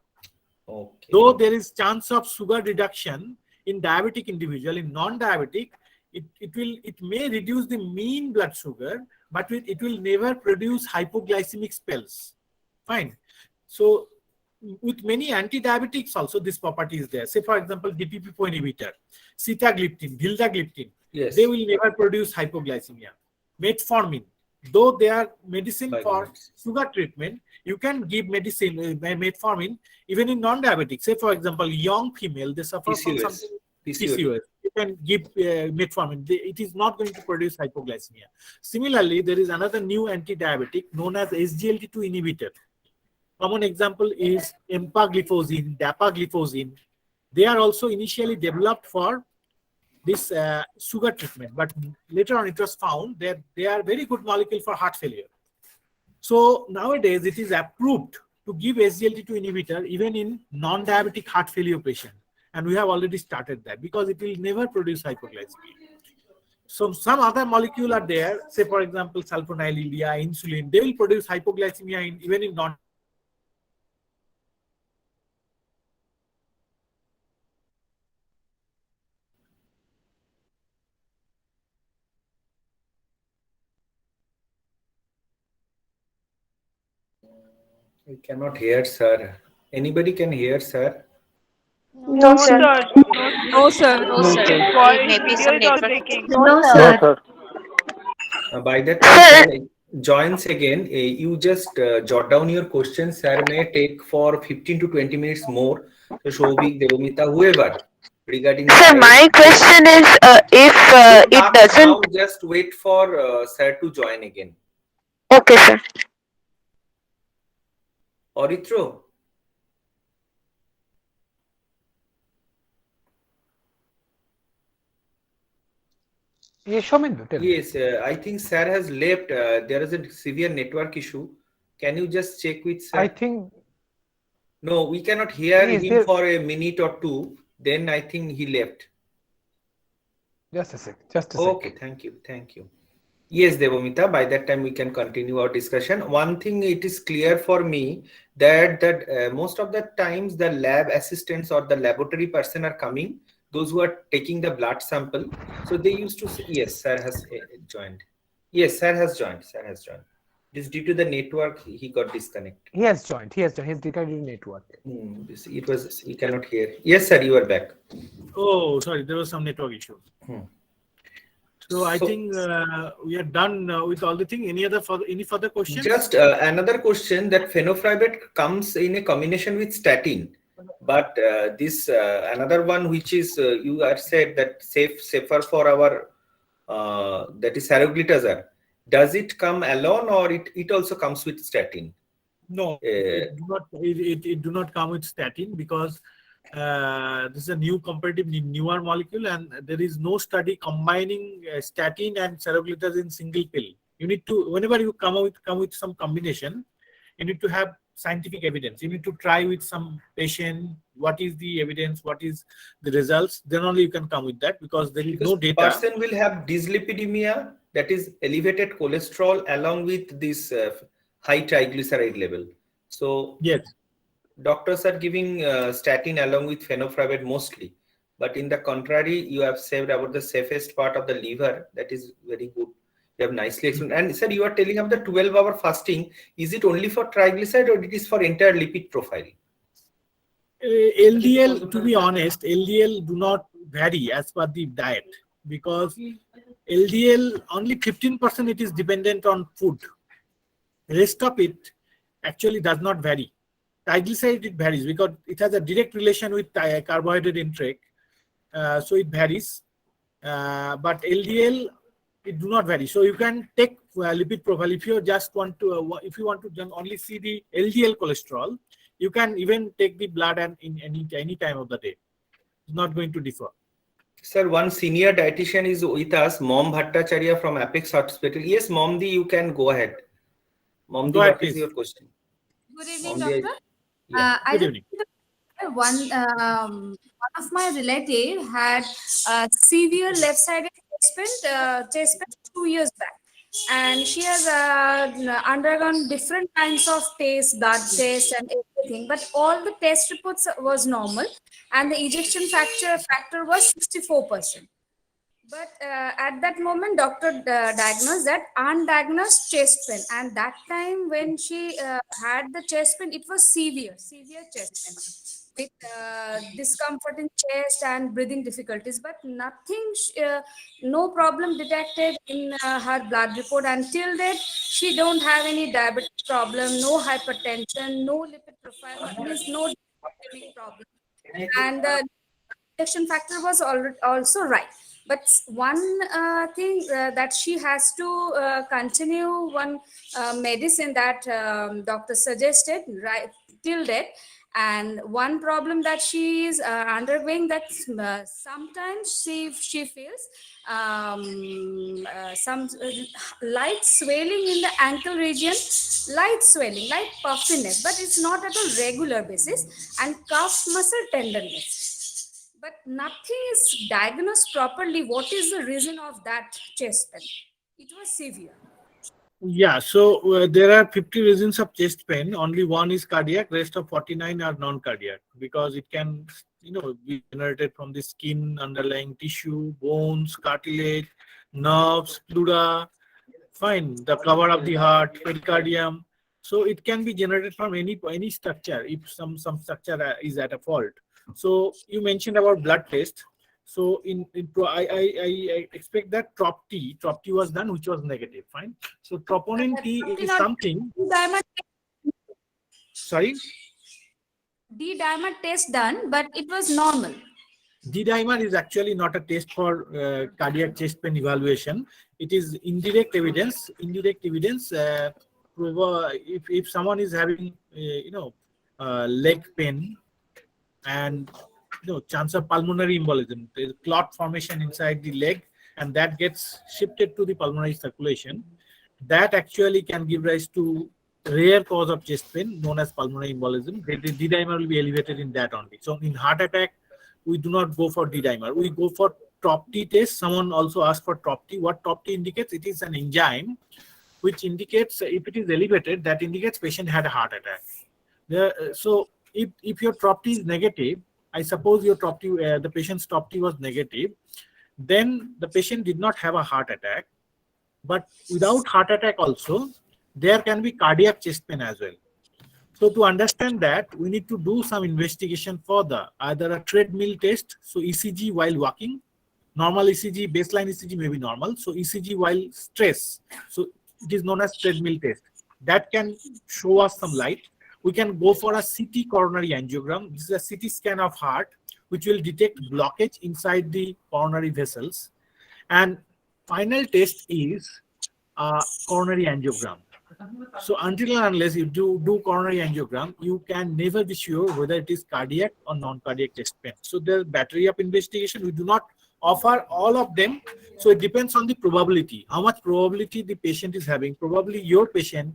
Okay. Though there is chance of sugar reduction in diabetic individual, in non-diabetic, it may reduce the mean blood sugar, but it will never produce hypoglycemic spells. Fine. So with many anti-diabetics also this property is there. Say for example, DPP-4 inhibitor, sitagliptin, vildagliptin, yes, they will never produce hypoglycemia. Metformin, though they are medicine for sugar treatment, you can give medicine, metformin, even in non-diabetic. Say for example, young female, they suffer from something PCOS. You can give metformin. It is not going to produce hypoglycemia. Similarly, there is another new anti-diabetic known as SGLT2 inhibitor. Common example is empagliflozin, dapagliflozin. They are also initially developed for this sugar treatment, but later on it was found that they are very good molecule for heart failure. So nowadays it is approved to give SGLT2 inhibitor even in non-diabetic heart failure patient, and we have already started that because it will never produce hypoglycemia. So some other molecule are there, say for example sulfonylurea, insulin, they will produce hypoglycemia even in non. We cannot hear, sir. Anybody can hear, sir? No, sir. No, sir. No, sir. Maybe some network. No, sir. By that time, sir joins again. You just jot down your questions. Sir may take for 15 to 20 minutes more. So Shobik, Devamita, whoever regarding. Sir, my question is, if it doesn't. Now just wait for sir to join again. Okay, sir. Aritra. Yes, Shomin, tell me. Yes, I think sir has left. There is a severe network issue. Can you just check with sir? I think. No, we cannot hear him for a minute or two. Then I think he left. Just a sec. Just a Okay, thank you. Thank you. Yes, Devamita, by that time we can continue our discussion. One thing, it is clear for me that most of the times the lab assistants or the laboratory person are coming, those who are taking the blood sample. So they used to say, yes, sir has joined. Yes, sir has joined. Sir has joined. It is due to the network, he got disconnected. He has joined. He has joined. He's disconnected network. It was, he cannot hear. Yes, sir, you are back. Oh, sorry, there was some network issue. So I think we are done with all the thing. Any further questions? Just another question, that fenofibrate comes in a combination with statin, but this another one which is you are said that safer for our that is saroglitazar. Does it come alone or it also comes with statin? No, it do not come with statin because this is a new comparative newer molecule, and there is no study combining statin and saroglitazar in single pill. You need to, whenever you come with some combination, you need to have scientific evidence. You need to try with some patient, what is the evidence, what is the results, then only you can come with that, because there is no data. Person will have dyslipidemia, that is elevated cholesterol along with this high triglyceride level. So yes, doctors are giving statin along with fenofibrate mostly. But in the contrary, you have said about the safest part of the liver. That is very good. You have nicely explained. And sir, you are telling of the 12-hour fasting. Is it only for triglyceride or it is for entire lipid profile? LDL, to be honest, LDL do not vary as per the diet, because LDL only 15% it is dependent on food. Rest of it actually does not vary. Triglyceride it varies because it has a direct relation with carbohydrate intake, so it varies. But LDL it do not vary. So you can take lipid profile if you just want to if you want to only see the LDL cholesterol. You can even take the blood and in any time of the day. It's not going to differ. Sir, one senior dietitian is with us, Mom Bhattacharya from Apex Hospital. Yes, Momdi, you can go ahead. Momdi, what is your question? Good evening, Momdi, doctor. yeah. Good evening. One of my relative had severe left-sided chest pain 2 years back, and she has undergone different kinds of tests, blood tests, and everything. But all the test reports was normal, and the ejection factor was 64%. But at that moment, doctor diagnosed that undiagnosed chest pain, and that time when she had the chest pain, it was severe chest pain with discomfort in chest and breathing difficulties. But nothing, no problem detected in her blood report. Until that, she don't have any diabetes problem, no hypertension, no lipid profile, means no problem, and the protection factor was also right. But one thing that she has to continue one medicine that doctor suggested right till date. And one problem that she is undergoing, that sometimes she feels some light swelling in the ankle region, light swelling, light puffiness, but it's not at a regular basis, and calf muscle tenderness, but nothing is diagnosed properly. What is the reason of that chest pain? It was severe. Yeah, so there are 50 reasons of chest pain. Only one is cardiac. Rest of 49 are non-cardiac, because it can, be generated from the skin, underlying tissue, bones, cartilage, nerves, pleura. Fine, the cover of the heart, pericardium. So it can be generated from any structure if some structure is at a fault. So you mentioned about blood test. So I expect that TROP-T was done, which was negative. Fine. So troponin T is something. Sorry. D-dimer test done, but it was normal. D-dimer is actually not a test for cardiac chest pain evaluation. It is indirect evidence. Indirect evidence. If someone is having leg pain and chance of pulmonary embolism, there is clot formation inside the leg, and that gets shifted to the pulmonary circulation, that actually can give rise to rare cause of chest pain known as pulmonary embolism. The D-dimer will be elevated in that only. So in heart attack, we do not go for D-dimer. We go for TROP-T test. Someone also asked for TROP-T. What TROP-T indicates? It is an enzyme which indicates, if it is elevated, that indicates patient had a heart attack. So if your TROP-T is negative, I suppose your TROP-T, the patient's TROP-T was negative, then the patient did not have a heart attack. But without heart attack also, there can be cardiac chest pain as well. So to understand that, we need to do some investigation further, either a treadmill test, so ECG while walking, normal ECG, baseline ECG may be normal, so ECG while stress, so it is known as treadmill test. That can show us some light. We can go for a CT coronary angiogram. This is a CT scan of heart, which will detect blockage inside the coronary vessels. And final test is coronary angiogram. So until and unless you do coronary angiogram, you can never be sure whether it is cardiac or non-cardiac chest pain. So the battery of investigation, we do not offer all of them. So it depends on the probability, how much probability the patient is having. Probably your patient,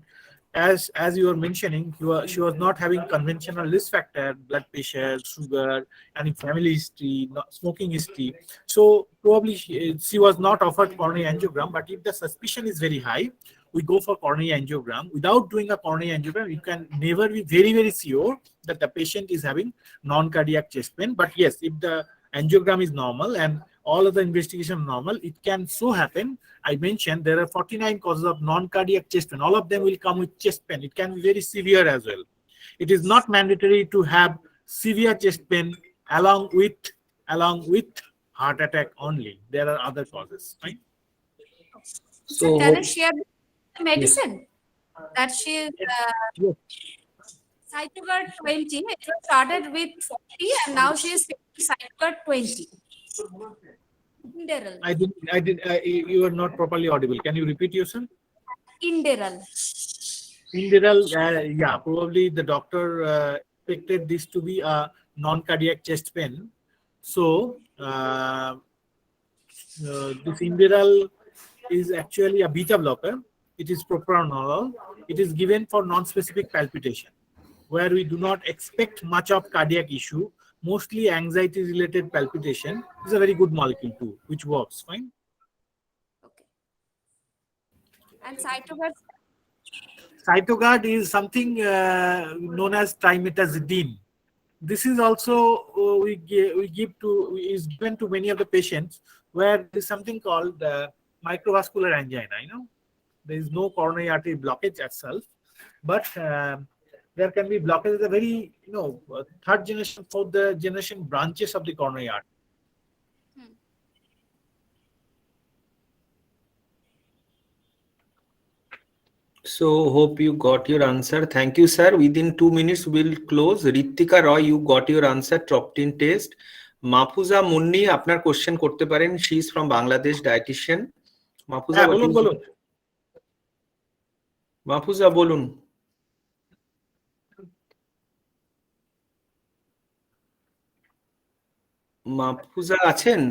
as you were mentioning, she was not having conventional risk factor, blood pressure, sugar, any family history, smoking history. So probably she was not offered coronary angiogram. But if the suspicion is very high, we go for coronary angiogram. Without doing a coronary angiogram, you can never be very, very sure that the patient is having non-cardiac chest pain. But yes, if the angiogram is normal, and all of the investigation normal, it can so happen, I mentioned there are 49 causes of non-cardiac chest pain. All of them will come with chest pain. It can be very severe as well. It is not mandatory to have severe chest pain along with heart attack only. There are other causes, right? So can I share the medicine that she Yes. Cytogard 20? It was started with 40 and now she is taking Cytogard 20. Inderal. You are not properly audible. Can you repeat yourself? Inderal. Inderal, yeah, probably the doctor expected this to be a non-cardiac chest pain. So this Inderal is actually a beta blocker. It is propranolol. It is given for non-specific palpitation, where we do not expect much of cardiac issue, mostly anxiety-related palpitation. Is a very good molecule too, which works fine. Okay. And Cytogard? Cytogard is something known as trimetazidine. This is also is given to many of the patients where there is something called microvascular angina. There is no coronary artery blockage itself, but there can be blockage of the very third generation, fourth generation branches of the coronary artery. So hope you got your answer. Thank you, sir. Within 2 minutes, we'll close. Ritika Roy, you got your answer. Troptin test. Mafuza Munni, আপনার question করতে পারেন. She is from Bangladesh, dietitian. Mafuza, বলুন. Mafuza, বলুন. Mafuza আছেন?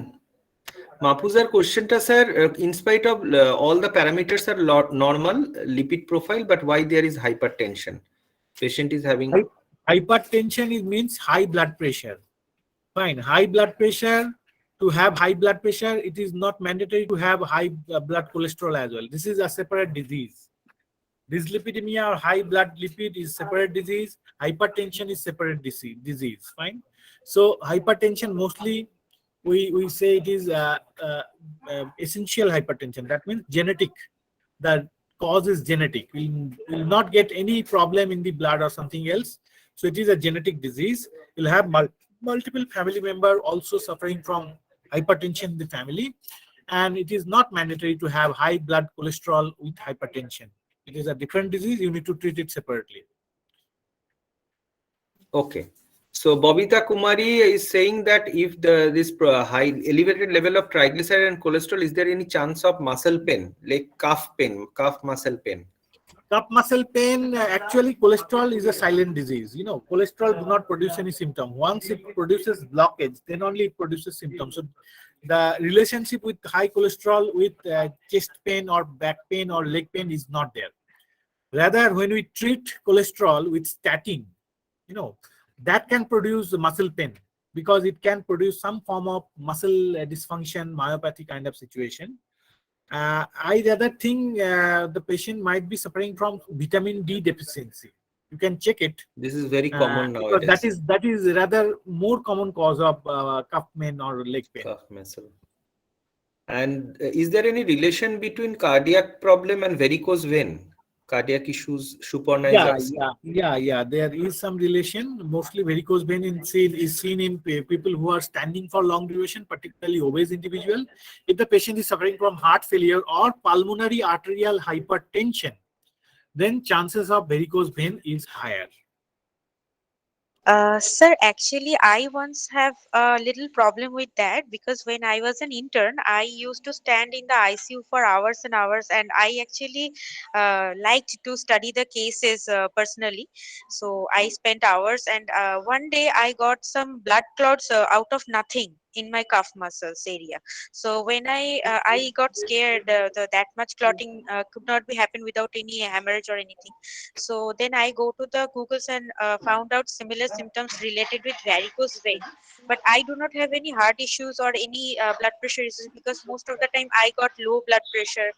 Mafuza's question, sir, in spite of all the parameters are normal lipid profile, but why there is hypertension? Patient is having hypertension. It means high blood pressure. Fine, high blood pressure. To have high blood pressure, it is not mandatory to have high blood cholesterol as well. This is a separate disease. Dyslipidemia or high blood lipid is separate disease. Hypertension is separate disease. Fine. So hypertension mostly we say it is essential hypertension. That means genetic. The cause is genetic. We will not get any problem in the blood or something else. So it is a genetic disease. You'll have multiple family member also suffering from hypertension in the family, and it is not mandatory to have high blood cholesterol with hypertension. It is a different disease. You need to treat it separately. Okay. So Bobita Kumari is saying that if this high elevated level of triglyceride and cholesterol, is there any chance of muscle pain, like calf muscle pain? Calf muscle pain, actually cholesterol is a silent disease. Cholesterol do not produce any symptom. Once it produces blockage, then only it produces symptoms. So the relationship with high cholesterol with chest pain or back pain or leg pain is not there. Rather, when we treat cholesterol with statin, that can produce muscle pain because it can produce some form of muscle dysfunction, myopathy kind of situation. I rather think the patient might be suffering from vitamin D deficiency. You can check it. This is very common nowadays. That is rather more common cause of calf pain or leg pain. Calf muscle. And is there any relation between cardiac problem and varicose vein? Cardiac issues, supernizers? Yeah. There is some relation. Mostly varicose vein is seen in people who are standing for long duration, particularly obese individual. If the patient is suffering from heart failure or pulmonary arterial hypertension, then chances of varicose vein is higher. Sir, actually, I once have a little problem with that because when I was an intern, I used to stand in the ICU for hours and hours, and I actually liked to study the cases personally. So I spent hours, and one day I got some blood clots out of nothing in my calf muscles area. So when I got scared, that much clotting could not be happen without any hemorrhage or anything. So then I go to the Googles and found out similar symptoms related with varicose vein. But I do not have any heart issues or any blood pressure issues because most of the time I got low blood pressure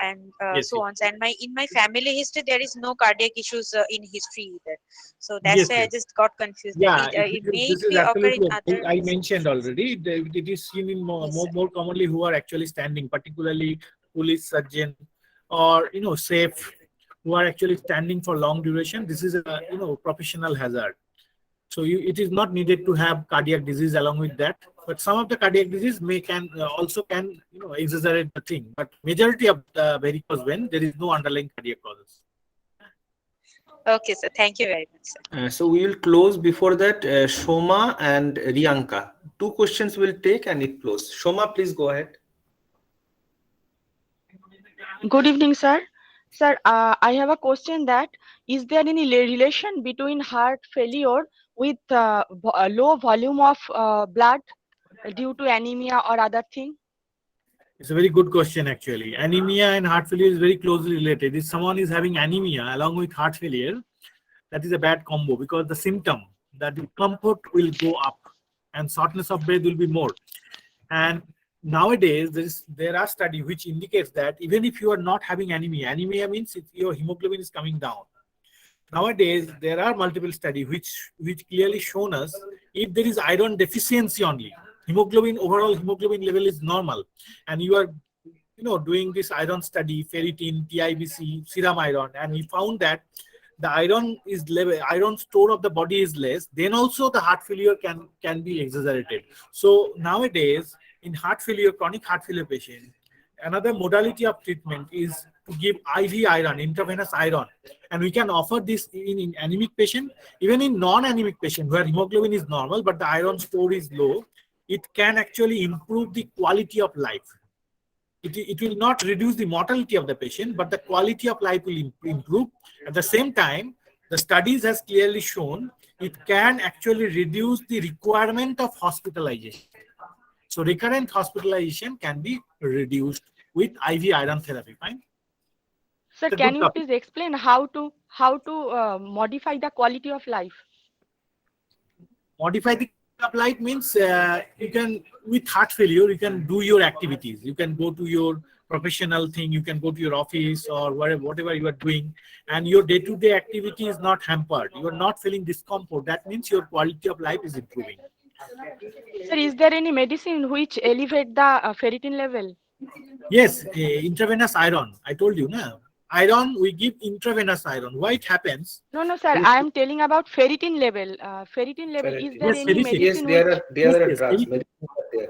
and so on. And in my family history, there is no cardiac issues in history either. So that's why I just got confused. Yeah, it may this is be occur in absolutely. other. I mentioned already. it is seen in more commonly who are actually standing, particularly police surgeon or safe, who are actually standing for long duration. This is a professional hazard. So it is not needed to have cardiac disease along with that, but some of the cardiac disease can exaggerate the thing. But majority of the varicose vein, there is no underlying cardiac causes. Okay, sir. Thank you very much, sir. So we will close before that. Shoma and Riyanka. 2 questions will take and it close. Shoma, please go ahead. Good evening, sir. Sir, I have a question that is there any relation between heart failure with a low volume of blood due to anemia or other thing? It's a very good question, actually. Anemia and heart failure is very closely related. If someone is having anemia along with heart failure, that is a bad combo, because the symptom, the discomfort will go up and shortness of breath will be more. And nowadays, there are studies which indicates that even if you are not having anemia means your hemoglobin is coming down. Nowadays, there are multiple studies which clearly shown us if there is iron deficiency only, overall hemoglobin level is normal, and you are doing this iron study, ferritin, TIBC, serum iron, and we found that the iron store of the body is less, then also the heart failure can be exaggerated. So nowadays, in chronic heart failure patient, another modality of treatment is to give IV iron, intravenous iron, and we can offer this in anemic patient, even in non-anemic patient where hemoglobin is normal but the iron store is low. It can actually improve the quality of life. It will not reduce the mortality of the patient, but the quality of life will improve. At the same time, the studies has clearly shown it can actually reduce the requirement of hospitalization. So recurrent hospitalization can be reduced with IV iron therapy. Fine. Sir, can you please explain how to modify the quality of life? Modify the of life means you can, with heart failure, you can do your activities. You can go to your professional thing, you can go to your office or whatever you are doing, and your day-to-day activity is not hampered. You are not feeling discomfort. That means your quality of life is improving. Sir, is there any medicine which elevate the ferritin level? Yes, intravenous iron. I told you, na. Iron, we give intravenous iron. Why it happens? No, sir. I am telling about ferritin level. Ferritin level. Is there any medicine? Yes, there are drugs.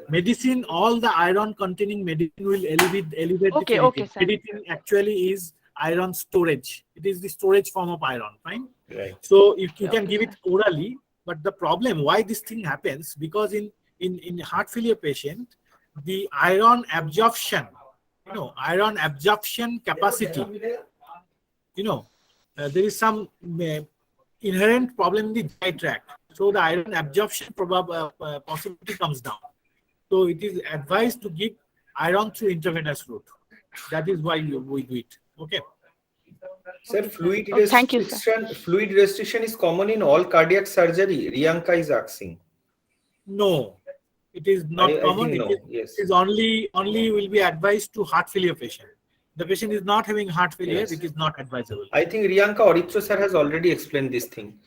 Medicine, all the iron-containing medicine will elevate the ferritin. Okay, sir. Ferritin actually is iron storage. It is the storage form of iron. Fine. Right. So if you can give it orally, but the problem why this thing happens, because in heart failure patient, the iron absorption, iron absorption capacity, there is some inherent problem in the GI tract. So the iron absorption possibility comes down. So it is advised to give iron through intravenous route. That is why we do it. Okay. Sir, fluid restriction is common in all cardiac surgery. Riyanka is asking. No, it is not common. It is only will be advised to heart failure patient. The patient is not having heart failure, it is not advisable. I think Riyanka Aritra sir has already explained this thing.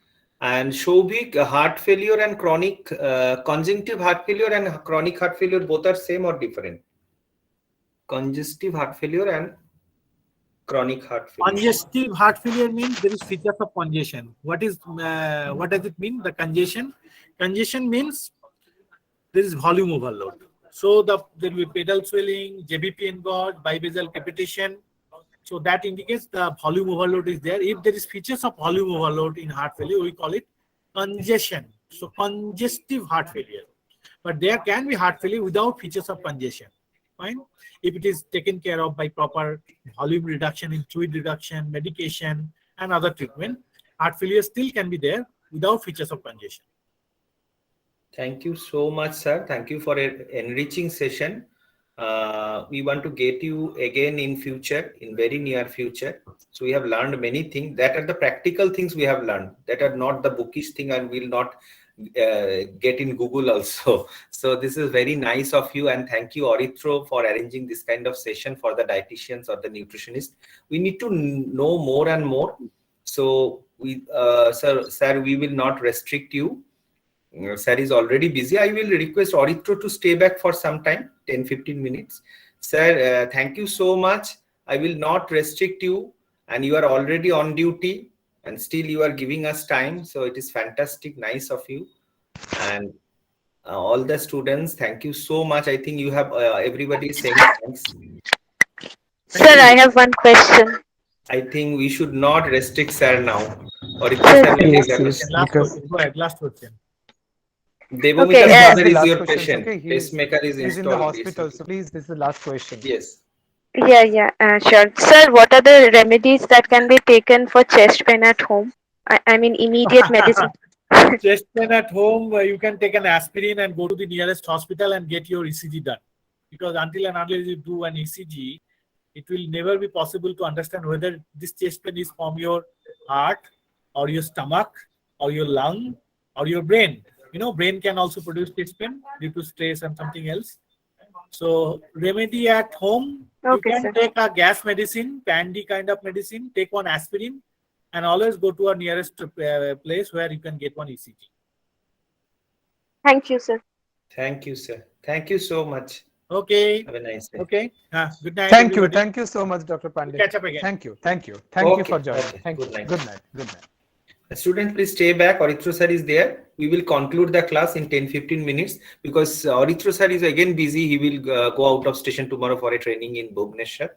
And Shobhik, heart failure and chronic conjunctive heart failure and chronic heart failure both are same or different? Congestive heart failure and chronic heart failure. Congestive heart failure means there is features of congestion. What does it mean? The congestion means there is volume overload. So there will be pedal swelling, JBP engorge, bibasal capitation. So that indicates the volume overload is there. If there is features of volume overload in heart failure, we call it congestion. So congestive heart failure. But there can be heart failure without features of congestion. Fine. If it is taken care of by proper volume reduction in fluid reduction, medication, and other treatment, heart failure still can be there without features of congestion. Thank you so much, sir. Thank you for an enriching session. We want to get you again in future, in very near future. So we have learned many things. That are the practical things we have learned. That are not the bookish thing and will not get in Google also. So this is very nice of you, and thank you, Aritra, for arranging this kind of session for the dietitians or the nutritionists. We need to know more and more. So we, sir, we will not restrict you. Sir is already busy. I will request Aritra to stay back for some time, 10-15 minutes. Sir, thank you so much. I will not restrict you, and you are already on duty, and still you are giving us time. So it is fantastic, nice of you. And all the students, thank you so much. I think you have everybody saying thanks. Sir, I have one question. I think we should not restrict sir now. Aritra Sir, sir will take the Yes, yes, question. Last because question. Go ahead. Last question. Okay, Devamita's this is father the is last your question. patient. Okay, Pacemaker is he's in the installed hospital, recently. so please, this is the last question. Yes. yeah, sure. Sir, what are the remedies that can be taken for chest pain at home? I mean, immediate medicine. Chest pain at home, you can take an aspirin and go to the nearest hospital and get your ECG done. Because until and unless you do an ECG, it will never be possible to understand whether this chest pain is from your heart or your stomach or your lung or your brain. Brain can also produce chest pain due to stress and something else. So remedy at home, you Okay, can sir. take a gas medicine, Pande kind of medicine, take one aspirin, and always go to a nearest place where you can get one ECG. Thank you, sir. Thank you, sir. Thank you so much. Okay. Have a nice day. Okay. Good night, Thank you. everybody. Thank you so much, Dr. We'll Pande. catch up again. Thank you. Thank you. Thank you for Okay. joining. Okay. Thank Good you. night. Good night. Good night. Students, please stay back. Aritra sir is there. We will conclude the class in 10-15 minutes because Aritra sir is again busy. He will go out of station tomorrow for a training in Bhubaneswar.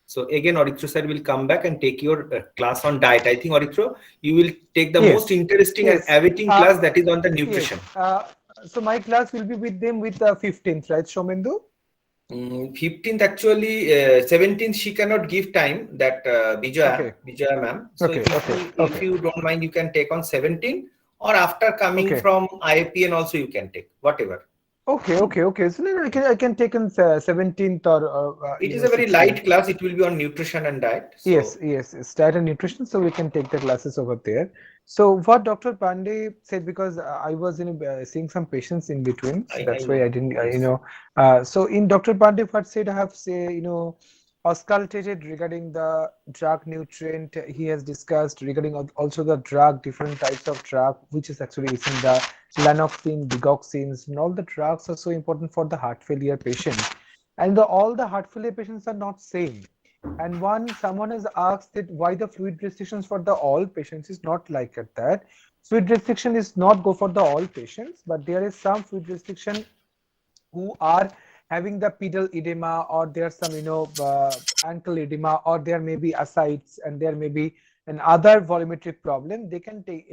So again, Aritra sir will come back and take your class on diet. I think, Aritra, you will take the most interesting and awaiting class, that is on the nutrition. Yes. So my class will be with them with the 15th, right, Shomendu? 15th actually, 17th she cannot give time, that Vijaya ma'am. So if you don't mind, you can take on 17th, or after coming from IAPN also you can take, whatever. Okay. So then I can take on 17th or it is a very 16th. light class. It will be on nutrition and diet. So. Yes, it's diet and nutrition. So we can take the classes over there. So what Dr. Pande said, because I was seeing some patients in between, so that's why I didn't, so in Dr. Pande, what said, I have auscultated regarding the drug nutrient. He has discussed regarding also the drug, different types of drug, which is actually using the lanoxin, digoxins, and all the drugs are so important for the heart failure patient. And all the heart failure patients are not same. And someone has asked that why the fluid restrictions for the all patients is not like that. Fluid restriction is not go for the all patients, but there is some fluid restriction who are having the pedal edema, or there's some ankle edema, or there may be ascites, and there may be an other volumetric problem. They can take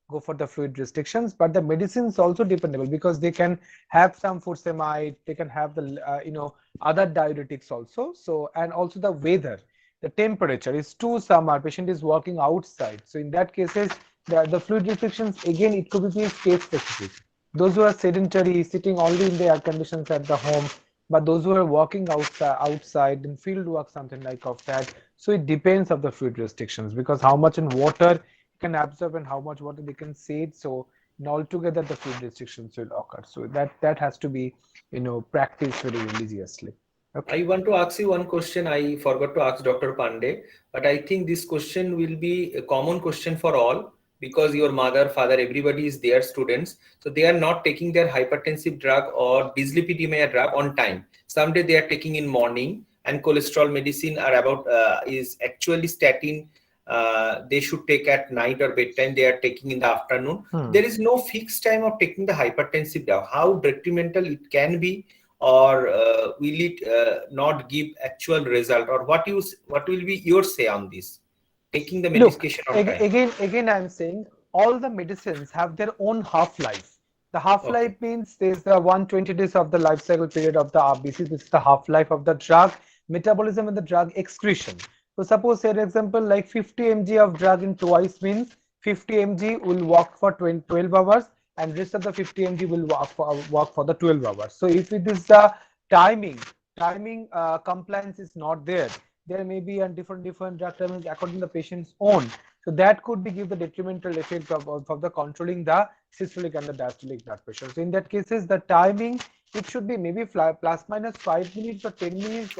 go for the fluid restrictions, but the medicine is also dependable because they can have some furosemide, they can have the other diuretics also. So, and also the weather, the temperature is too summer, patient is working outside, so in that cases the fluid restrictions, again, it could be case specific. Those who are sedentary, sitting only in the air conditions at the home, but those who are working outside in field work, something like of that. So it depends of the fluid restrictions, because how much in water can absorb and how much water they can save. So in altogether the fluid restrictions will occur. So that has to be practiced very religiously. Okay. I want to ask you one question. I forgot to ask Dr. Pande, but I think this question will be a common question for all, because your mother, father, everybody is their students. So they are not taking their hypertensive drug or dyslipidemia drug on time. Someday they are taking in morning, and cholesterol medicine are about is actually statin. They should take at night or bedtime. They are taking in the afternoon. There is no fixed time of taking the hypertensive drug. How detrimental it can be, or will it not give actual result, or what will be your say on this, taking the medication on time? Again I'm saying all the medicines have their own half-life. The half-life means there's the 120 days of the life cycle period of the RBC. This is the half-life of the drug metabolism and the drug excretion. So suppose, for example, like 50 mg of drug in twice means 50 mg will work for 12 hours, and rest of the 50 mg will work for the 12 hours. So if it is the timing compliance is not there, there may be a different drug timings according to the patient's own. So that could be give the detrimental effect of the controlling the systolic and the diastolic blood pressure. So in that cases, the timing, it should be maybe plus minus 5 minutes or 10 minutes.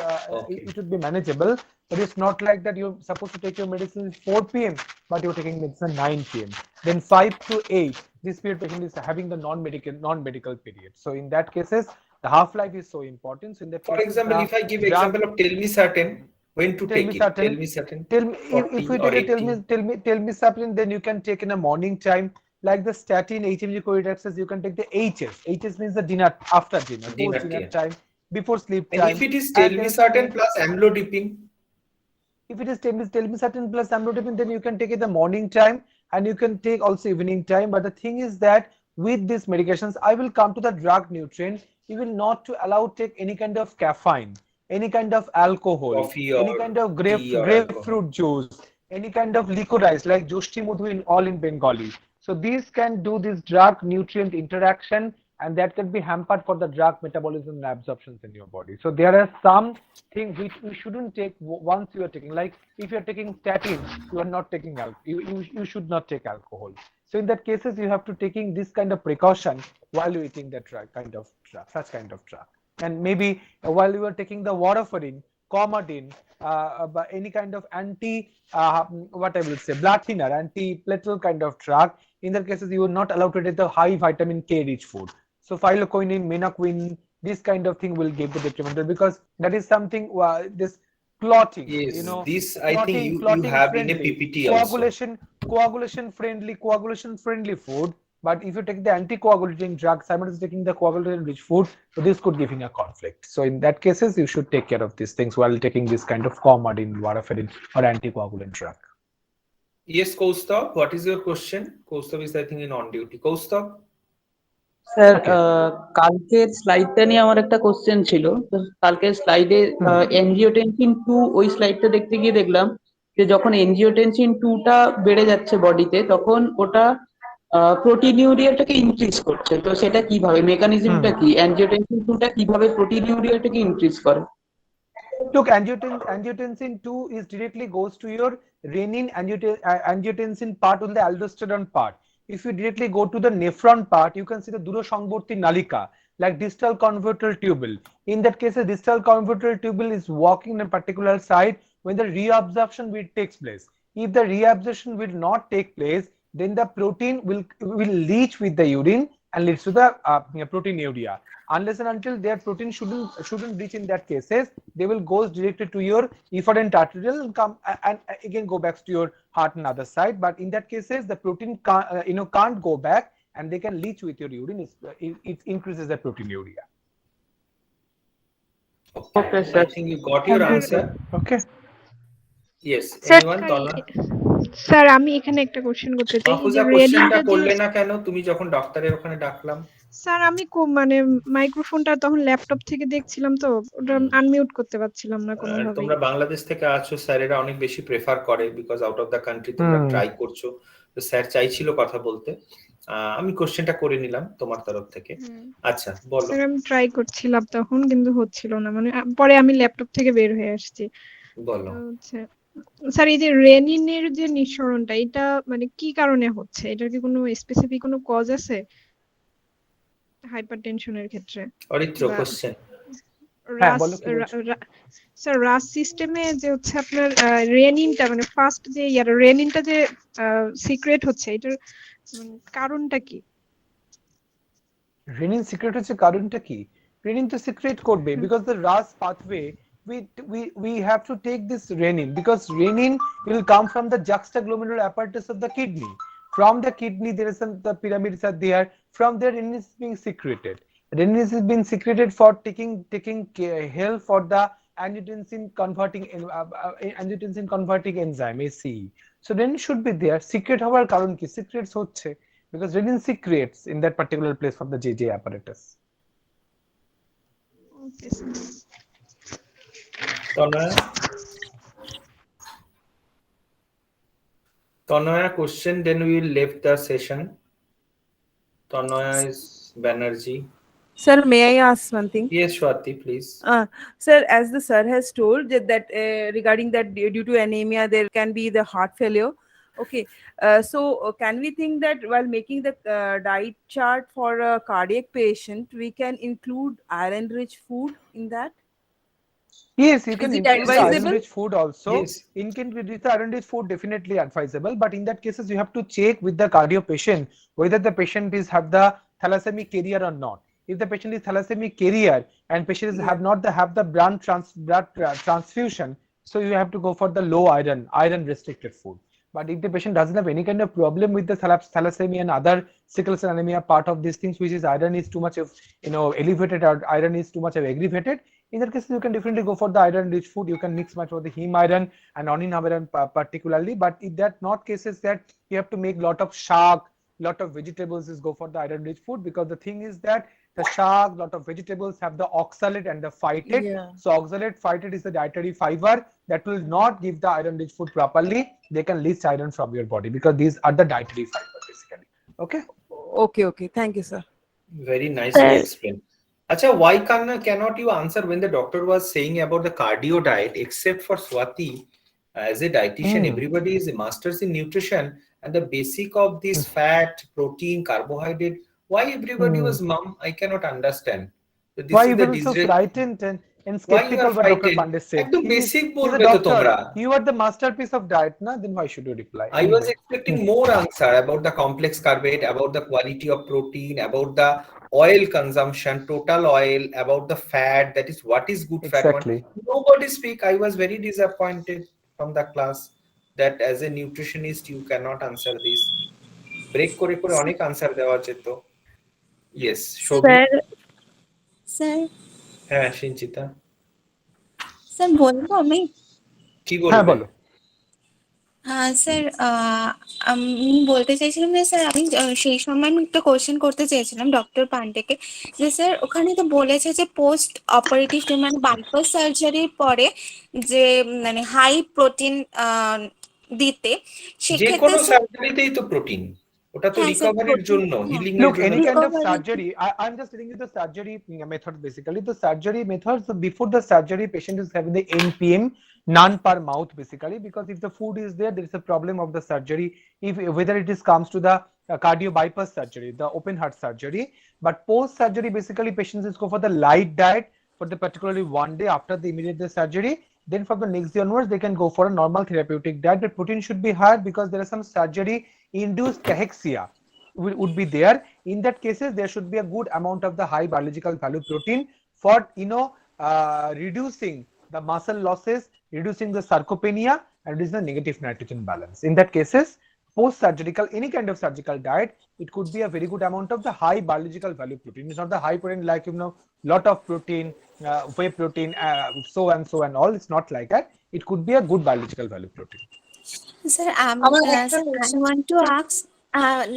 It would be manageable, but it's not like that you're supposed to take your medicine 4 p.m. but you're taking medicine 9 p.m. Then 5 to 8. This period patient is having the non-medical period. So in that cases, the half-life is so important. So in that For case, example, if I give example of telmisartan, when to take it? Telmisartan, Tell me if 40 we or take a 80? telmisartan, then you can take in a morning time. Like the statin, HMG cholesterol, you can take the HS. HS means the dinner, after dinner, post Dinner dinner time. time, before sleep And time. if it is And there is telmisartan plus amlodipine? if it is telmisartan plus amlodipine, then you can take it the morning time and you can take also evening time. But the thing is that with these medications, I will come to the drug nutrient. You will not to allow take any kind of caffeine, any kind of alcohol, Coffee any or kind of tea or alcohol? grapefruit juice, any kind of liquorize like Joshti Mudhu in all in Bengali. So these can do this drug nutrient interaction, and that can be hampered for the drug metabolism and absorptions in your body. So there are some things which you shouldn't take once you are taking. Like if you are taking statin, you are not taking alcohol. You should not take alcohol. So in that cases, you have to taking this kind of precaution while you're eating that such kind of drug. And maybe while you are taking the warfarin, Coumadin, any kind of what I will say, blood thinner, anti-platelet kind of drug. In that cases, you are not allowed to take the high vitamin K rich food. So phyloquinine, menaquine, this kind of thing will give the detrimental, because that is something this clotting, Yes, this I think you clotting have in a friendly, PPT also. coagulation friendly food. But if you take the anticoagulating drug, simultaneously taking the coagulating rich food, so this could give in a conflict. So in that cases, you should take care of these things while taking this kind of Coumadin, warfarin, or anticoagulant drug. Yes, Kaustav, what is your question? Kaustav is I think in on duty. Kaustav? Sir কালকের স্লাইডটা নিয়ে আমার একটা question ছিল। তো কালকের স্লাইডে angiotensin 2 ওই স্লাইডটা দেখতে গিয়ে দেখলাম যে যখন এনজিওটেনসিন 2টা বেড়ে যাচ্ছে বডিতে, তখন ওটা প্রোটিনিউরিয়াটাকে ইনক্রিজ করছে। তো সেটা কিভাবে, মেকানিজমটা কি, এনজিওটেনসিন 2টা কিভাবে প্রোটিনিউরিয়াটাকে ইনক্রিজ করে? Look, angiotensin 2 is directly goes to your renin angiotensin part on the aldosterone part. If you directly go to the nephron part, you can see the durosangborti nalika, like distal converter tubule. In that case, the distal converter tubule is walking in a particular side when the reabsorption will takes place. If the reabsorption will not take place, then the protein will leach with the urine and leads to the proteinuria. Unless and until their protein shouldn't reach in that cases, they will go directly to your efferent arterial and come and again go back to your heart and other side. But in that cases, the protein can't go back and they can leach with your urine. It increases the proteinuria. Okay, sir. I think you got your answer. Okay. Yes. Sir, Anyone? Tona? Sir আমি এখানে একটা question করতে চাই। মাহফুজা কোশ্চেনটা করলে না কেন? তুমি যখন ডক্টরের ওখানে ডাকলাম। স্যার আমি মানে মাইক্রোফোনটা তখন ল্যাপটপ থেকে দেখছিলাম, তো ওটা আনমিউট করতে পারছিলাম না কোনোভাবে। তোমরা বাংলাদেশ থেকে আছো, স্যারেরা অনেক বেশি প্রেফার করে because out of the country তোমরা ট্রাই করছো। তো স্যার চাইছিল কথা বলতে, আমি কোশ্চেনটা করে নিলাম তোমার তরফ থেকে। আচ্ছা বলো। স্যার আমি ট্রাই করছিলাম তখন, কিন্তু হচ্ছিল না, মানে পরে আমি ল্যাপটপ থেকে বের হয়ে আসছি। বলো। স্যার এই যে রেনিনের যে নিঃসরণটা, এটা মানে কি কারণে হচ্ছে? এটার কি কোনো স্পেসিফিক কোনো কজ আছে হাইপারটেনশনের ক্ষেত্রে? অরিত্র কোশ্চেন। স্যার রাস সিস্টেমে যে হচ্ছে আপনার রেনিনটা, মানে ফার্স্ট যে রেনিনটা যে সিক্রেট হচ্ছে, এটার কারণটা কি? রেনিন সিক্রেট হচ্ছে কারণটা কি? রেনিন তো সিক্রেট করবে because the RAAS pathway we have to take this renin, because renin will come from the juxtaglomerular apparatus of the kidney. From the kidney there is the pyramids are there. From there renin is being secreted. Renin is being secreted for taking help for the angiotensin converting enzyme ACE. So renin should be there. Secret হওয়ার কারণ কি? Secrets হচ্ছে because renin secretes in that particular place from the JJ apparatus. Okay, sir. Tanaya question, then we will leave the session. Tanaya is Banerjee. Sir, may I ask one thing? Yes, Swati, please. Sir, as the sir has told that regarding that due to anemia there can be the heart failure, Okay, so can we think that while making the diet chart for a cardiac patient, we can include iron-rich food in that? Yes, you Is can it include the Yes, yes, advisable? iron-rich food also. yes. In can with the iron-rich food definitely advisable, but in that cases you have to check with the cardio patient whether the patient is have the thalassemic carrier or not. If the patient is thalassemic carrier and patients Yeah. have not the have the blood transfusion, so you have to go for the low iron restricted food. But if the patient doesn't have any kind of problem with the thalassemia and other sickle cell anemia part of these things, which is iron is too much of elevated or iron is too much of aggravated, in that case you can definitely go for the iron rich food. You can mix much for the heme iron and non iron particularly. But if that not cases that you have to make lot of shark, lot of vegetables, is go for the iron rich food, because the thing is that the shark, lot of vegetables have the oxalate and the phytate. Yeah. So oxalate phytate is the dietary fiber that will not give the iron rich food properly. They can leach iron from your body because these are the dietary fiber basically. Okay. Okay, okay. Thank you, sir. Very nicely Sir, explained. Acha, why cannot you answer when the doctor was saying about the cardio diet, except for Swati, as a dietitian, Hmm. everybody is a masters in nutrition, and the basic of this fat, protein, carbohydrate, why everybody Hmm. was mum? I cannot understand. So this Why is you the were so disre. frightened and Why you are skeptical what Dr. frightened? Pandey said? একদম basic He's a বলবে তো doctor. তোমরা। You are the masterpiece of diet, na? Then why should you reply? I was Anyway. expecting more answer about the complex carbohydrate, about the quality of protein, about the oil consumption, total oil, about the fat, that is what is good fat one. Exactly. Nobody speak. I was very disappointed from the class that as a nutritionist you cannot answer this. Break করে করে অনেক answer দেওয়া যেত। Yes, Shobhi. sir, sir হ্যাঁ, সিঞ্চিতা। Sir বলবো আমি কি হ্যাঁ বলবে? বলো। স্যার আমি বলতে চাইছিলাম যে স্যার আমি সেই সময় আমি একটা কোয়েশ্চেন করতে চেয়েছিলাম ডক্টর পান্ডেকে, যে স্যার ওখানে তো বলেছে যে পোস্ট অপারেটিভ মানে বাইপাস সার্জারির পরে যে মানে হাই প্রোটিন দিতে, যে সেক্ষেত্রে কোনো স্যার সার্জারিতেই তো প্রোটিন। ওটা তো হ্যাঁ স্যার রিকভারির প্রোটিন, জন্য, হ্যাঁ হিলিং এর Look, জন্য। any kind of recovery. surgery, I'm just telling you the surgery methods basically. The surgery methods, so before the surgery, patient is having the NPM, none per mouth basically, because if the food is there is a problem of the surgery. If whether it is comes to the cardio bypass surgery, the open heart surgery, but post surgery basically patients is go for the light diet for the particularly one day after the immediate the surgery. Then from the next day onwards, they can go for a normal therapeutic diet. But protein should be higher because there is some surgery induced cachexia would be there. In that cases there should be a good amount of the high biological value protein for reducing the muscle losses, reducing the sarcopenia, and reducing the negative nitrogen balance. In that cases, post surgical any kind of surgical diet, it could be a very good amount of the high biological value protein. It's not the high protein like lot of protein, whey protein, so and so and all. It's not like that. It could be a good biological value protein. Sir আমার একটা sir I want to ask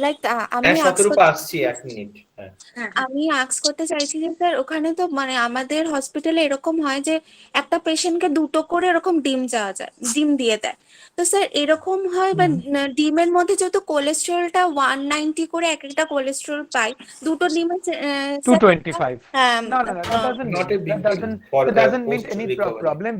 like আমি হ্যাঁ, ask শতরূপা আসছি 1 minute. হ্যাঁ। আমি ask করতে চাইছি যে স্যার ওখানে তো মানে আমাদের হসপিটালে এরকম হয় যে একটা পেশেন্টকে দুটো করে এরকম ডিম দেওয়া যায়, ডিম দিয়ে দেয়। তো স্যার এরকম হয় বা ডিমের মধ্যে যেহেতু কোলেস্টেরলটা 190 করে এক একটা কোলেস্টেরল পাই, দুটো ডিমে sir 225. No, no, no. That doesn't Not mean a big deal for that the doesn't mean post any recovery. problem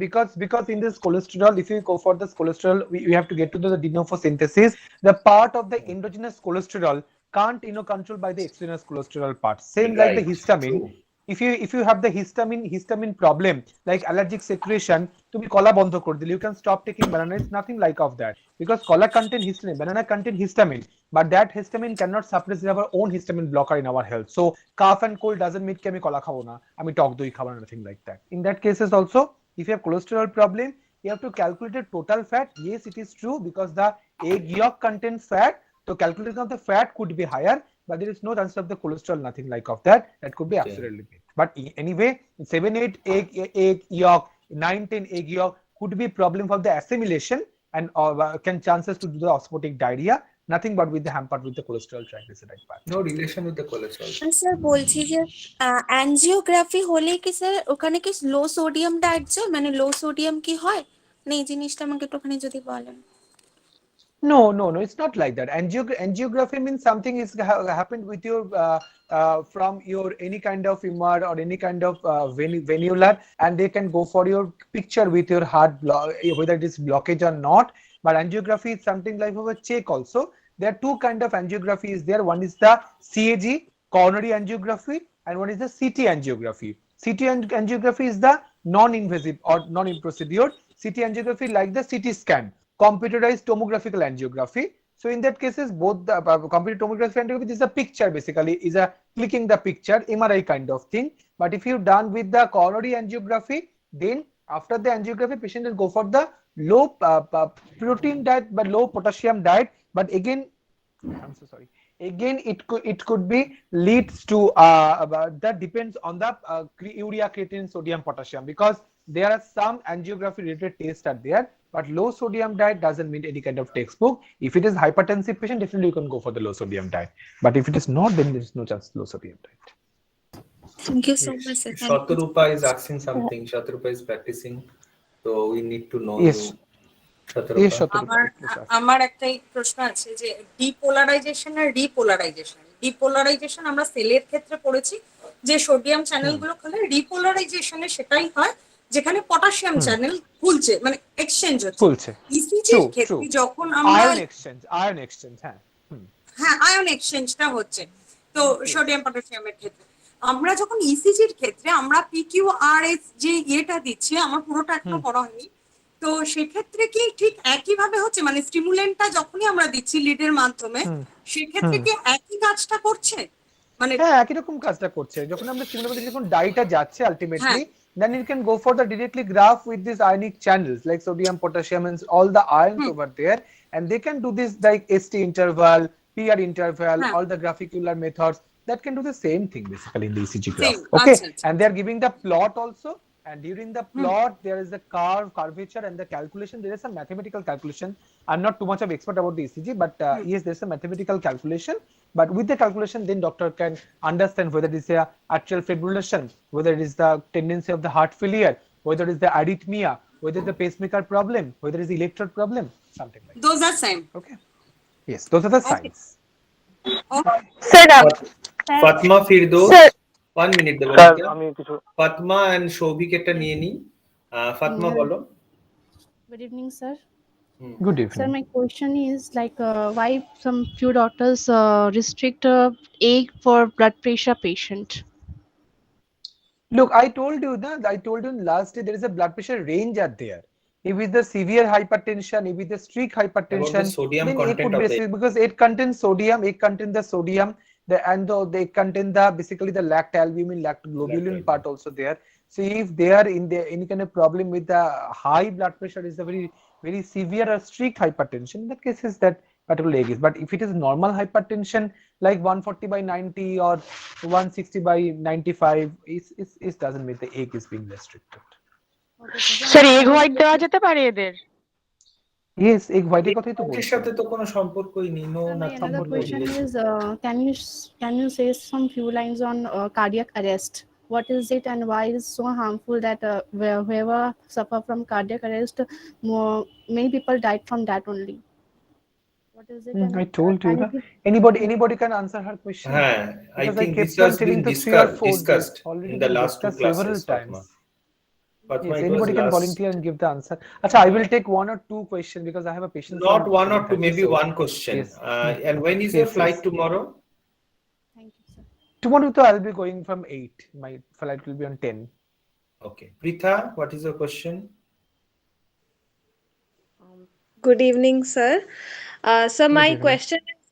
because in this cholesterol, if you go for this cholesterol, we have to get to the de novo synthesis. The part of the endogenous cholesterol can't control by the exogenous cholesterol part. Same like the Right, histamine. true. If you have the histamine problem like allergic secretion, তুমি কলা বন্ধ করে দিলে, you can stop taking banana. It's nothing like of that because কলা contain histamine, banana contain histamine, but that histamine cannot suppress our own histamine blocker in our health. So cough and cold doesn't mean কি আমি কলা খাবো না, আমি টক দই খাবো না, nothing like that. In that cases also, if you have cholesterol problem, you have to calculate the total fat. Yes, it is true because the egg yolk contains fat, so calculation of the fat could be higher, but there is no chance of the cholesterol, nothing like of that. That could be absolutely big. But anyway, 7-8 egg yolk, 9-10 egg yolk could be problem for the assimilation and can chances to do the osmotic diarrhea. Nothing but with the hampered with the cholesterol triglyceride part. No relation with the cholesterol. Sir বলছি যে angiography হলে কি sir ওখানে কি লো sodium diet যায়, মানে লো sodium কি হয় না, এই জিনিসটা আমাকে একটুখানি যদি বলেন। No, no, no. It's not like that. Angiography means something is happened with your from your any kind of humor or any kind of venular, and they can go for your picture with your heart whether it is blockage or not. but angiography is something like of a check also. There are two kind of angiography is there. One is the CAG, coronary angiography, and one is the CT angiography. CT angiography is the non-invasive or non-procedure. CT angiography like the CT scan, computerized tomographical angiography. So in that cases, both the computer tomography angiography is a picture basically, is a clicking the picture, MRI kind of thing. But if you done with the coronary angiography, then after the angiography, patient will go for the low protein diet but low potassium diet. But again, I'm so sorry. Again, it could be leads to that depends on the urea, creatine, sodium, potassium, because there are some angiography related tests are there, but low sodium diet doesn't mean any kind of textbook. If it is hypertensive patient, definitely you can go for the low sodium diet. But if it is not, then there is no chance low sodium diet. Thank you so much, sir. Thank you. Shatarupa is asking something. Shatarupa is practicing, so we need to know Yes. you. Shatarupa. আমার একটাই প্রশ্ন আছে যে depolarisation আর depolarisation আমরা সেলের ক্ষেত্রে পড়েছি যে সোডিয়াম চ্যানেলগুলো খুলে রিপোলারাইজেশনে সেটাই হয় যেখানে পটাশিয়াম চ্যানেল খুলছে মানে এক্সচেঞ্জ হচ্ছে ইসিজির ক্ষেত্রে যখন আমরা আয়ন এক্সচেঞ্জ হ্যাঁ আয়ন এক্সচেঞ্জটা হচ্ছে তো সোডিয়াম পটাশিয়ামের ক্ষেত্রে আমরা যখন ইসিজির ক্ষেত্রে আমরা পিকিউআরএস যে ইয়েটা দিচ্ছি আমার পুরোটা এখনো পড়া হয়নি, তো সেক্ষেত্রে কি ঠিক একই ভাবে হচ্ছে মানে স্টিমুলেন্টটা যখনই আমরা দিচ্ছি লিডের মাধ্যমে সেক্ষেত্রে কি একই কাজটা করছে? মানে হ্যাঁ একই রকম কাজটা করছে। যখন আমরা স্টিমুলেন্ট যখন ডাইটা যাচ্ছে ultimately, then you can go for the directly graph with these ionic channels like sodium, potassium, and all the ions over there, and they can do this like ST interval, PR interval, all the graphicular methods that can do the same thing basically in the ECG graph. Okay, and they are giving the plot also. And during the plot, there is a curvature, and the calculation. There is some mathematical calculation. I'm not too much of expert about the ECG, but yes, there's a mathematical calculation. But with the calculation, then doctor can understand whether it is a atrial fibrillation, whether it is the tendency of the heart failure, whether it is the arrhythmia, whether it is the pacemaker problem, whether it is the electrode problem, something like those are same. Okay. Yes, those are the signs. Sir, Fatma Firdos. 1 minute, Fatma and Shobhik eta niye ni. Fatma bolo. Good evening, sir. Good evening. Sir, my question is like why some few doctors restrict egg for blood pressure patient? Look, I told you last day there is a blood pressure range out there. If it's the severe hypertension, if it's the strict hypertension, sodium then content it could be because it contains sodium, it contains the sodium, they contain the basically the lactalbumin, lactoglobulin part also there. So if they are in the any kind of problem with the high blood pressure, is a very severe or strict hypertension, in that case is that particular egg is. But if it is normal hypertension like 140 by 90 or 160 by 95, it doesn't mean the egg is being restricted. Sir egg white দেওয়া যেতে পারে এদের? Yes, egg white কথাই তো বলছি। এর সাথে তো কোনো সম্পর্কই নেই, no nothing. Another question is can you say some few lines on cardiac arrest? What is it and why is so harmful that whoever suffer from cardiac arrest, many people died from that only? What is it? I told you that anybody can answer her question. I think this has been discussed in the last two classes, Fatma. Yes, anybody can volunteer and give the answer. Achha, I will take one or two questions because I have a patient. Not one or two, maybe one question. Yes. And when is your flight tomorrow? Thank you, sir. Tomorrow I'll be going from 8. My flight will be on 10. Okay. Pritha, what is your question? Good evening, sir. So my question is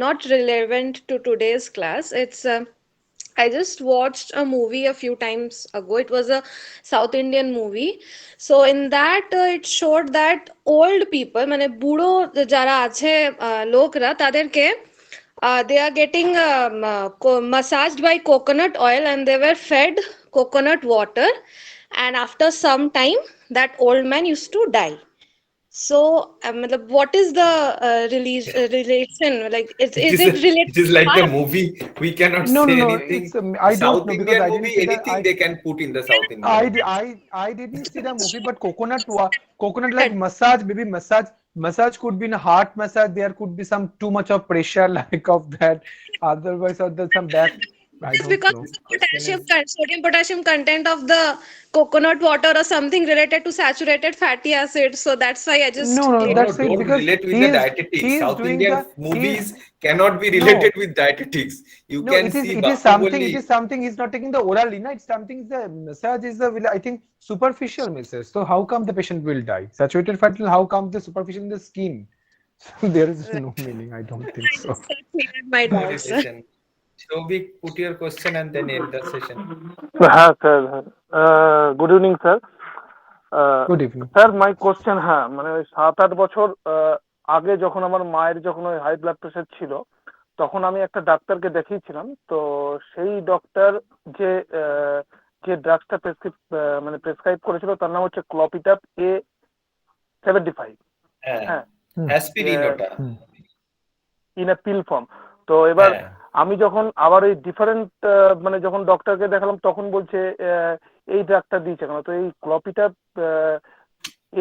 not relevant to today's class. It's I just watched a movie a few times ago. It was a South Indian movie. So in that it showed that old people, মানে বুড়ো যারা আছে লোকরা তাদেরকে they are getting massaged by coconut oil and they were fed coconut water, and after some time that old man used to die. So what is the relation, like is it related? It is like the movie, we cannot say anything. I don't know because I movie, anything they can put in the South Indian I didn't see the movie, but coconut like massage, maybe massage could be in a heart massage, there could be some too much of pressure like of that, otherwise or there's some back. I It's don't because know. the sodium potassium content of the coconut water or something related to saturated fatty acids. So that's why I just No, no, No, gave. no, that's it don't because relate with he the is dietetics. he is South doing Indian the he is movies cannot be related no. with dietetics. You No, can it is see it is something. It is Bahubali. something. He's not taking the orally. No, it's something. The massage is the I think superficial massage. So how come the patient will die? Saturated fat. How come the superficial in the skin? So there is no meaning. I don't think I so. just cleared my doubts, sir. Session. Shobik, put your question and then end the session. হ্যাঁ sir good evening sir Good evening. Sir my question হ্যাঁ মানে ওই 7-8 বছর আগে যখন আমার মায়ের যখন ওই হাই ব্লাড প্রেশার ছিল তখন আমি একটা ডাক্তারকে দেখিয়েছিলাম তো সেই ডক্টর যে যে ড্রাগসটা মানে প্রেসক্রাইব করেছিল তার নাম হচ্ছে ক্লপিটাপ A75 হ্যাঁ হ্যাঁ অ্যাসপিরিন ওটা ইন এ পিল ফর্ম তো এবার হ্যাঁ আমি যখন আবার ওই ডিফারেন্ট মানে যখন ডক্টরকে দেখালাম তখন বলছে এই ড্রাগটা দিয়েছে কেন তো এই ক্লপিটা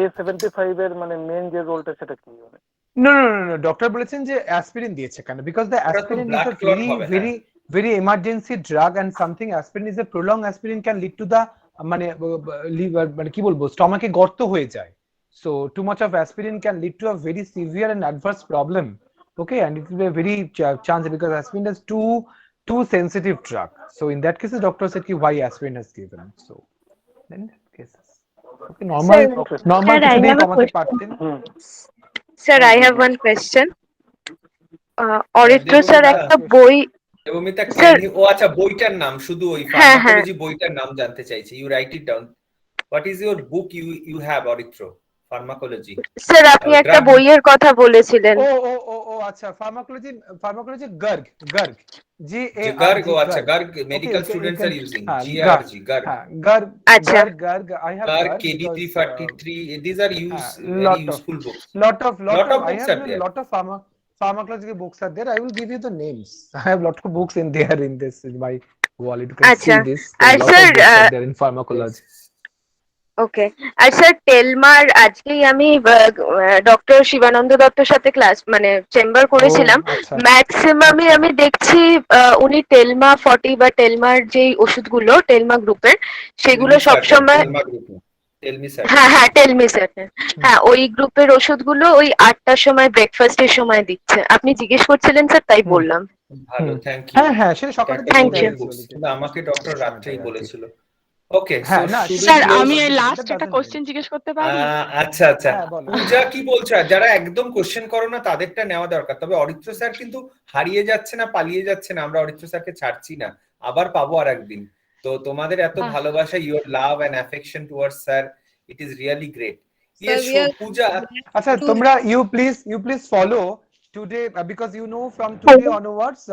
A75 এর মানে মেন যে রোলটা সেটা কি মানে No, no, no, no. Doctor বলেছেন যে aspirin দিয়েছে কেন? Because the ওটা তো aspirin is blood a clot very, হবে হ্যাঁ very, very emergency drug and something aspirin is a prolonged aspirin can lead to the মানে liver মানে কি বলবো স্টমাকে গর্ত হয়ে যায়। So too much of aspirin can lead to a very severe and adverse problem. Okay, and it will be a very chance because aspirin is too sensitive drug. So in that case, the doctor said ki why aspirin has given. So then cases. Okay, normal normal Sir, I কিছু দিয়ে have a কমাতে question. পারতেন। Sir, I have one question. Aritra sir Debmita একটা বই Debmita sir can ও আচ্ছা বইটার নাম শুধু ওই হ্যাঁ হ্যাঁ ফার্মাকোলজি বইটার নাম জানতে চাইছি you write it down what is your book you have Aritra pharmacology sir আপনি একটা ড্রাগ বইয়ের কথা বলেছিলেন ও আচ্ছা ফার্মাকোলজি গার্গ জি এ যে আর গার্গ জি ও আচ্ছা Garg Garg okay medical you students can are using হ্যাঁ গার্গ জিআরজি গার্গ হ্যাঁ গার্গ আচ্ছা Garg I have Garg Garg KD because 343 these are হ্যাঁ very lot of useful books lot lot of of I books have are a there lot of pharmacological books are there. I will give you the names. I have lot of books in there in this in my wall. You can আচ্ছা see this. There আর are lot sir of books are there in yes pharmacology. Okay আর sir টেলমার আজকেই আমি doctor Shivananda দত্তর সাথে class মানে chamber ও করেছিলাম আচ্ছা ম্যাক্সিমামই আচ্ছা আমি দেখছি উনি টেলমা 40 বা টেলমার যেই ওষুধগুলো টেলমা গ্রুপের সেগুলো টেলমি সার্টেন সবসময় টেলমা গ্রুপ টেলমি সার্টেন হ্যাঁ হ্যাঁ টেলমি স্যার হ্যাঁ ওই গ্রুপের ওষুধগুলো ওই 8টার সময় ব্রেকফাস্টের সময় দিচ্ছে আপনি জিজ্ঞেস করছিলেন স্যার তাই হুম বললাম ভালো থ্যাংক ইউ হ্যাঁ হ্যাঁ সেটা এটা সকালের একটা দিকেই থ্যাংক দেয় ইউ কোরিয়ান বুকস ইউজুয়ালি কিন্তু আমাকে ডক্টর ওই রাত্রেই সময়টাই আর কি বলেছিল ওকে সো হ্যাঁ না শুড সেটা উই স্যার সকালে ক্লোজ আমি সকালে এই দিতে লাস্ট দ্যাট একটা ডাজন্ট মিন কোশ্চেন জিজ্ঞেস করতে পারি আচ্ছা আচ্ছা হ্যাঁ বলো পূজা কি বলছো আর যারা একদম কোশ্চেন করো না তাদেরটা নেওয়া দরকার তবে অরিত্র স্যার কিন্তু হারিয়ে যাচ্ছে না পালিয়ে যাচ্ছে না আমরা অরিত্র স্যারকে ছাড়ছি না আবার পাবো আর একদিন তো তোমাদের এত ভালোবাসা your love and affection towards sir it is really great Sir, yes we are Puja আচ্ছা to তোমরা you please follow today because you know from today onwards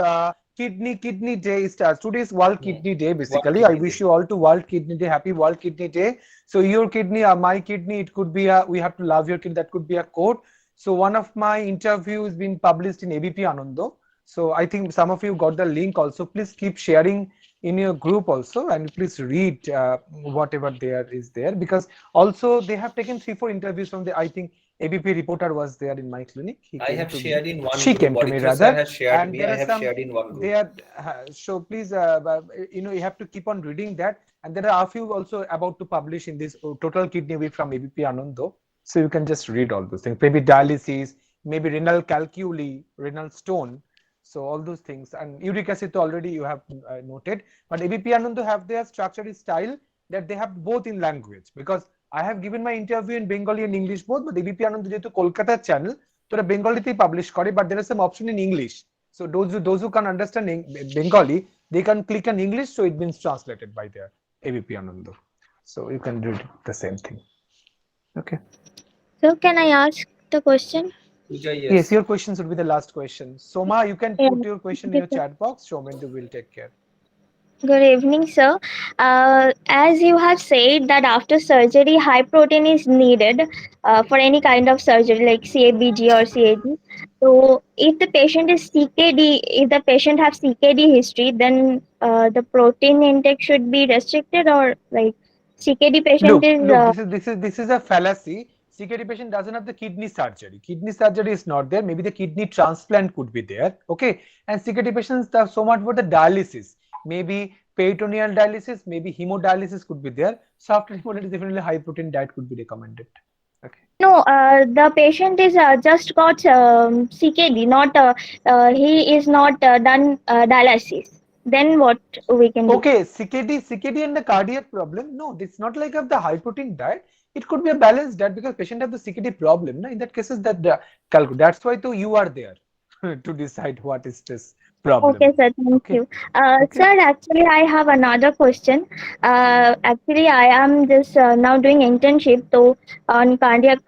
kidney day starts. Today is World Kidney Day world basically. I kidney day wish you all to World Kidney Day, happy World Kidney Day. So your kidney my kidney, it could be we have to love your kidney, that could be a quote. So one of my interviews been published in ABP Anando. So I think some of you got the link also. Please keep sharing in your group also, and please read whatever there is there, because also they have taken 3-4 interviews from the, I think ABP reporter was there in my clinic. He I came have to me. shared in one She group. came to me Aritra sir rather, has shared and me. there I are have some. shared in one group. They are so please you have to keep on reading that, and there are a few also about to publish in this total kidney week from ABP Anando. So you can just read all those things. Maybe dialysis, maybe renal calculi, renal stone. So all those things, and uric acid already you have noted, but ABP Anando have their structured style that they have both in language, because I have given my interview in Bengali and English both, but ABP Anando যেহেতু কলকাতার channel তো এটা বেঙ্গলিতেই publish করে, but there is some option in English. So those who can understand Bengali, they can click on English, so it means translated by their ABP Anando. So you can read the same thing. Okay. So can I ask the question? Pooja, Yes, yes. your questions would be the last question. Soma, you can Yeah. put your question in your chat box. Shomendu will take care. Good evening, sir. As you have said that after surgery, high protein is needed for any kind of surgery like CABG or CAG. So, if the patient is CKD, if the patient has CKD history, then the protein intake should be restricted, or like CKD patient Look, is. this is a fallacy. CKD patient doesn't have the kidney surgery. Kidney surgery is not there. Maybe the kidney transplant could be there. Okay, and CKD patients are so much for the dialysis. maybe peritoneal dialysis, maybe hemodialysis could be there. So after hemodialysis, definitely high protein diet could be recommended. Okay. No, the patient is just got CKD, not he is not done dialysis. Then what we can do? Okay, CKD and the cardiac problem. No, it's not like of the high protein diet. It could be a balanced diet because patient have the CKD problem. Na? In that cases, that's why though you are there to decide what is this problem. Okay, sir. Thank Okay. you. Sir, actually, I have another question. Actually, I am just now doing internship. So on cardiac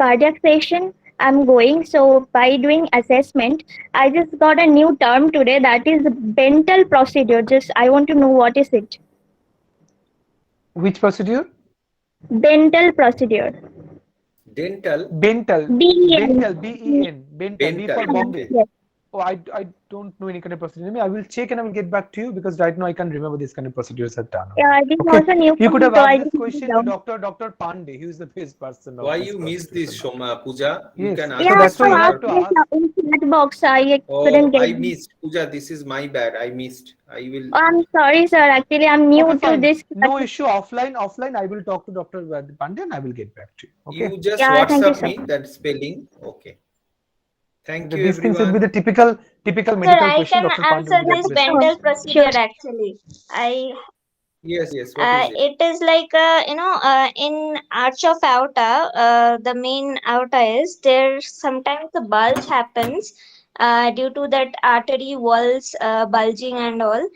session, I'm going. So by doing assessment, I just got a new term today. That is dental procedure. Just I want to know what is it? Which procedure? Dental procedure. Dental. Bental. BEN. Bental. BEN. Bental. B for Dental. Bombay. Okay. Yes. Oh, I don't know any kind of procedure. I will check and I will get back to you because right now I can't remember this kind of procedures are done. Yeah, this is Okay. also new. You could have So I asked this just question to Dr. Pande. He is the best person of Why this you missed procedure. this, Shoma Pooja? You Yes. can ask So yeah, that's this why so you to have ask to her. this ask. in chat box. I Oh, couldn't get I it. missed. Pooja, this is my bad. I missed. I will. I'm sorry, sir. Actually, I'm new Okay, to fine. this. No issue. Offline, I will talk to Dr. Pande and I will get back to you. Okay. You just Yeah, thank you, WhatsApp sir. me that spelling. Okay. Thank you, These things will be the everyone. typical Sir, medical I question. can Dr. Pande will answer be the this best dental person. procedure actually. I Yes. What is it? it is like in arch of aorta, the main aorta is there. Sometimes the bulge happens due to that artery walls bulging and all.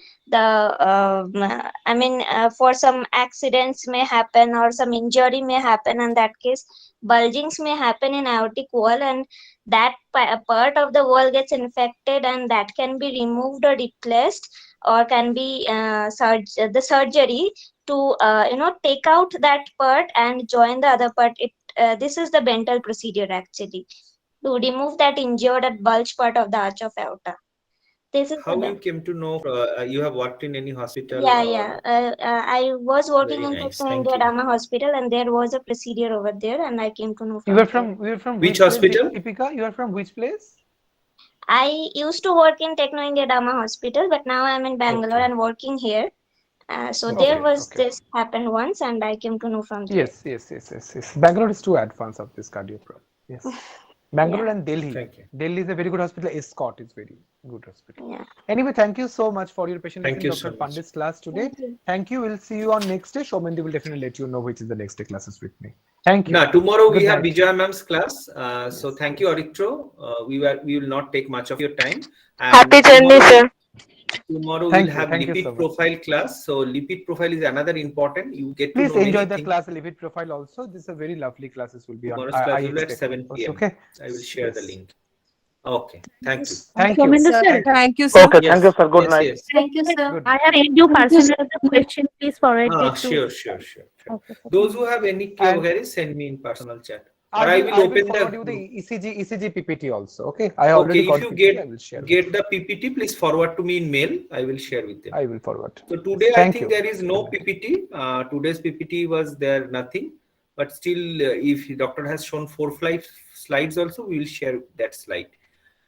For some accidents may happen or some injury may happen. In that case, bulgings may happen in aortic wall, and that part of the wall gets infected, and that can be removed or replaced, or can be the surgery to take out that part and join the other part. This is the dental procedure actually, to remove that injured at bulge part of the arch of aorta. This is How the you came to know? You have worked in any hospital yeah. or? I was working Very in nice. Techno Thank India you. Dama Hospital, and there was a procedure over there, and I came to know You from are there. from Which which place, hospital? Deepika? You are from which place? I used to work in Techno India Dama Hospital, but now I'm in Bangalore Okay. and working here. So Okay. there was Okay. this happened once, and I came to know from there. Yes. Bangalore is too advanced of this cardio problem. Yes. Bangalore Yeah. and Delhi. Thank you. Delhi is a very good hospital. Escort is very good hospital. Yeah. Anyway, thank you so much for your patience Thank in you Dr. so much. Pandit's class today. Thank you. Thank you. We'll see you on next day. Shomandi will definitely let you know which is the next day classes with me. Thank you. Now tomorrow we Good have night. Vijaya ma'am's class. So thank you, Aritra. We will not take much of your time. Happy And journey, sir. tomorrow Thank we'll you. have Thank you so lipid much. profile class. So lipid profile is another important. You get to Please know enjoy many the things. class lipid profile also. This is a very lovely classes will be on. Tomorrow's I class will be at expect. 7 p.m. Okay. I will share the Yes. link. Okay. Thank you. Thank you. Somendu sir, Thank you, sir. Okay, Yes. thank you, sir. Good night. Yes. thank you, sir. Good I night. have sent you personal question. Please forward it to. Sure. Okay, sir. Those who have any And queries, send me in personal chat. Or I I will will open forward you the the. ECG PPT also. Okay. I Okay, already if got you PPT. I will share. get the PPT, please forward to me in mail. I will share with them. I will forward. So today I Thank think you. there is no PPT. Today's PPT was there nothing, but still, if the doctor has shown 4 slides also, we will share that slide.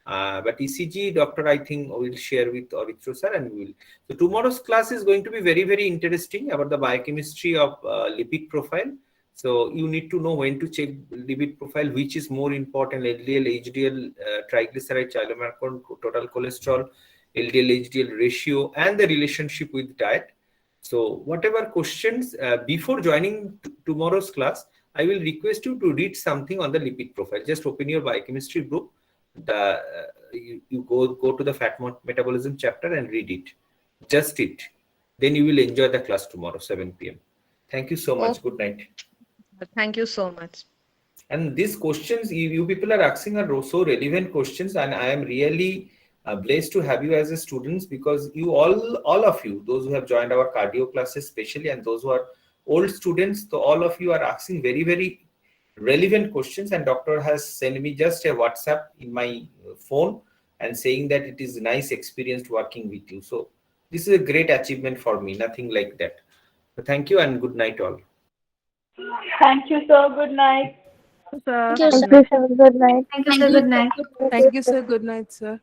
But ECG doctor, I think will share with Aritra sir, and we will. So tomorrow's class is going to be very interesting about the biochemistry of lipid profile. So you need to know when to check lipid profile, which is more important: LDL, HDL, triglyceride, chylomicron, total cholesterol, LDL, HDL ratio, and the relationship with diet. So whatever questions before joining tomorrow's class, I will request you to read something on the lipid profile. Just open your biochemistry book. You go to the fat metabolism chapter and read it. Just it. Then you will enjoy the class tomorrow, 7 p.m. Thank you so much. Okay. Good night. Thank you so much. And these questions you people are asking are so relevant questions, and I am really blessed to have you as a students, because you all of you, those who have joined our cardio classes especially, and those who are old students, so all of you are asking very relevant questions, and doctor has sent me just a WhatsApp in my phone and saying that it is nice experience working with you. So this is a great achievement for me, nothing like that. So thank you and good night all. Thank you, sir. Good night. Sir. Thank you, Thank sir. you, sir. Good night. Thank you, sir. Good night. Thank you, sir. Good night, sir.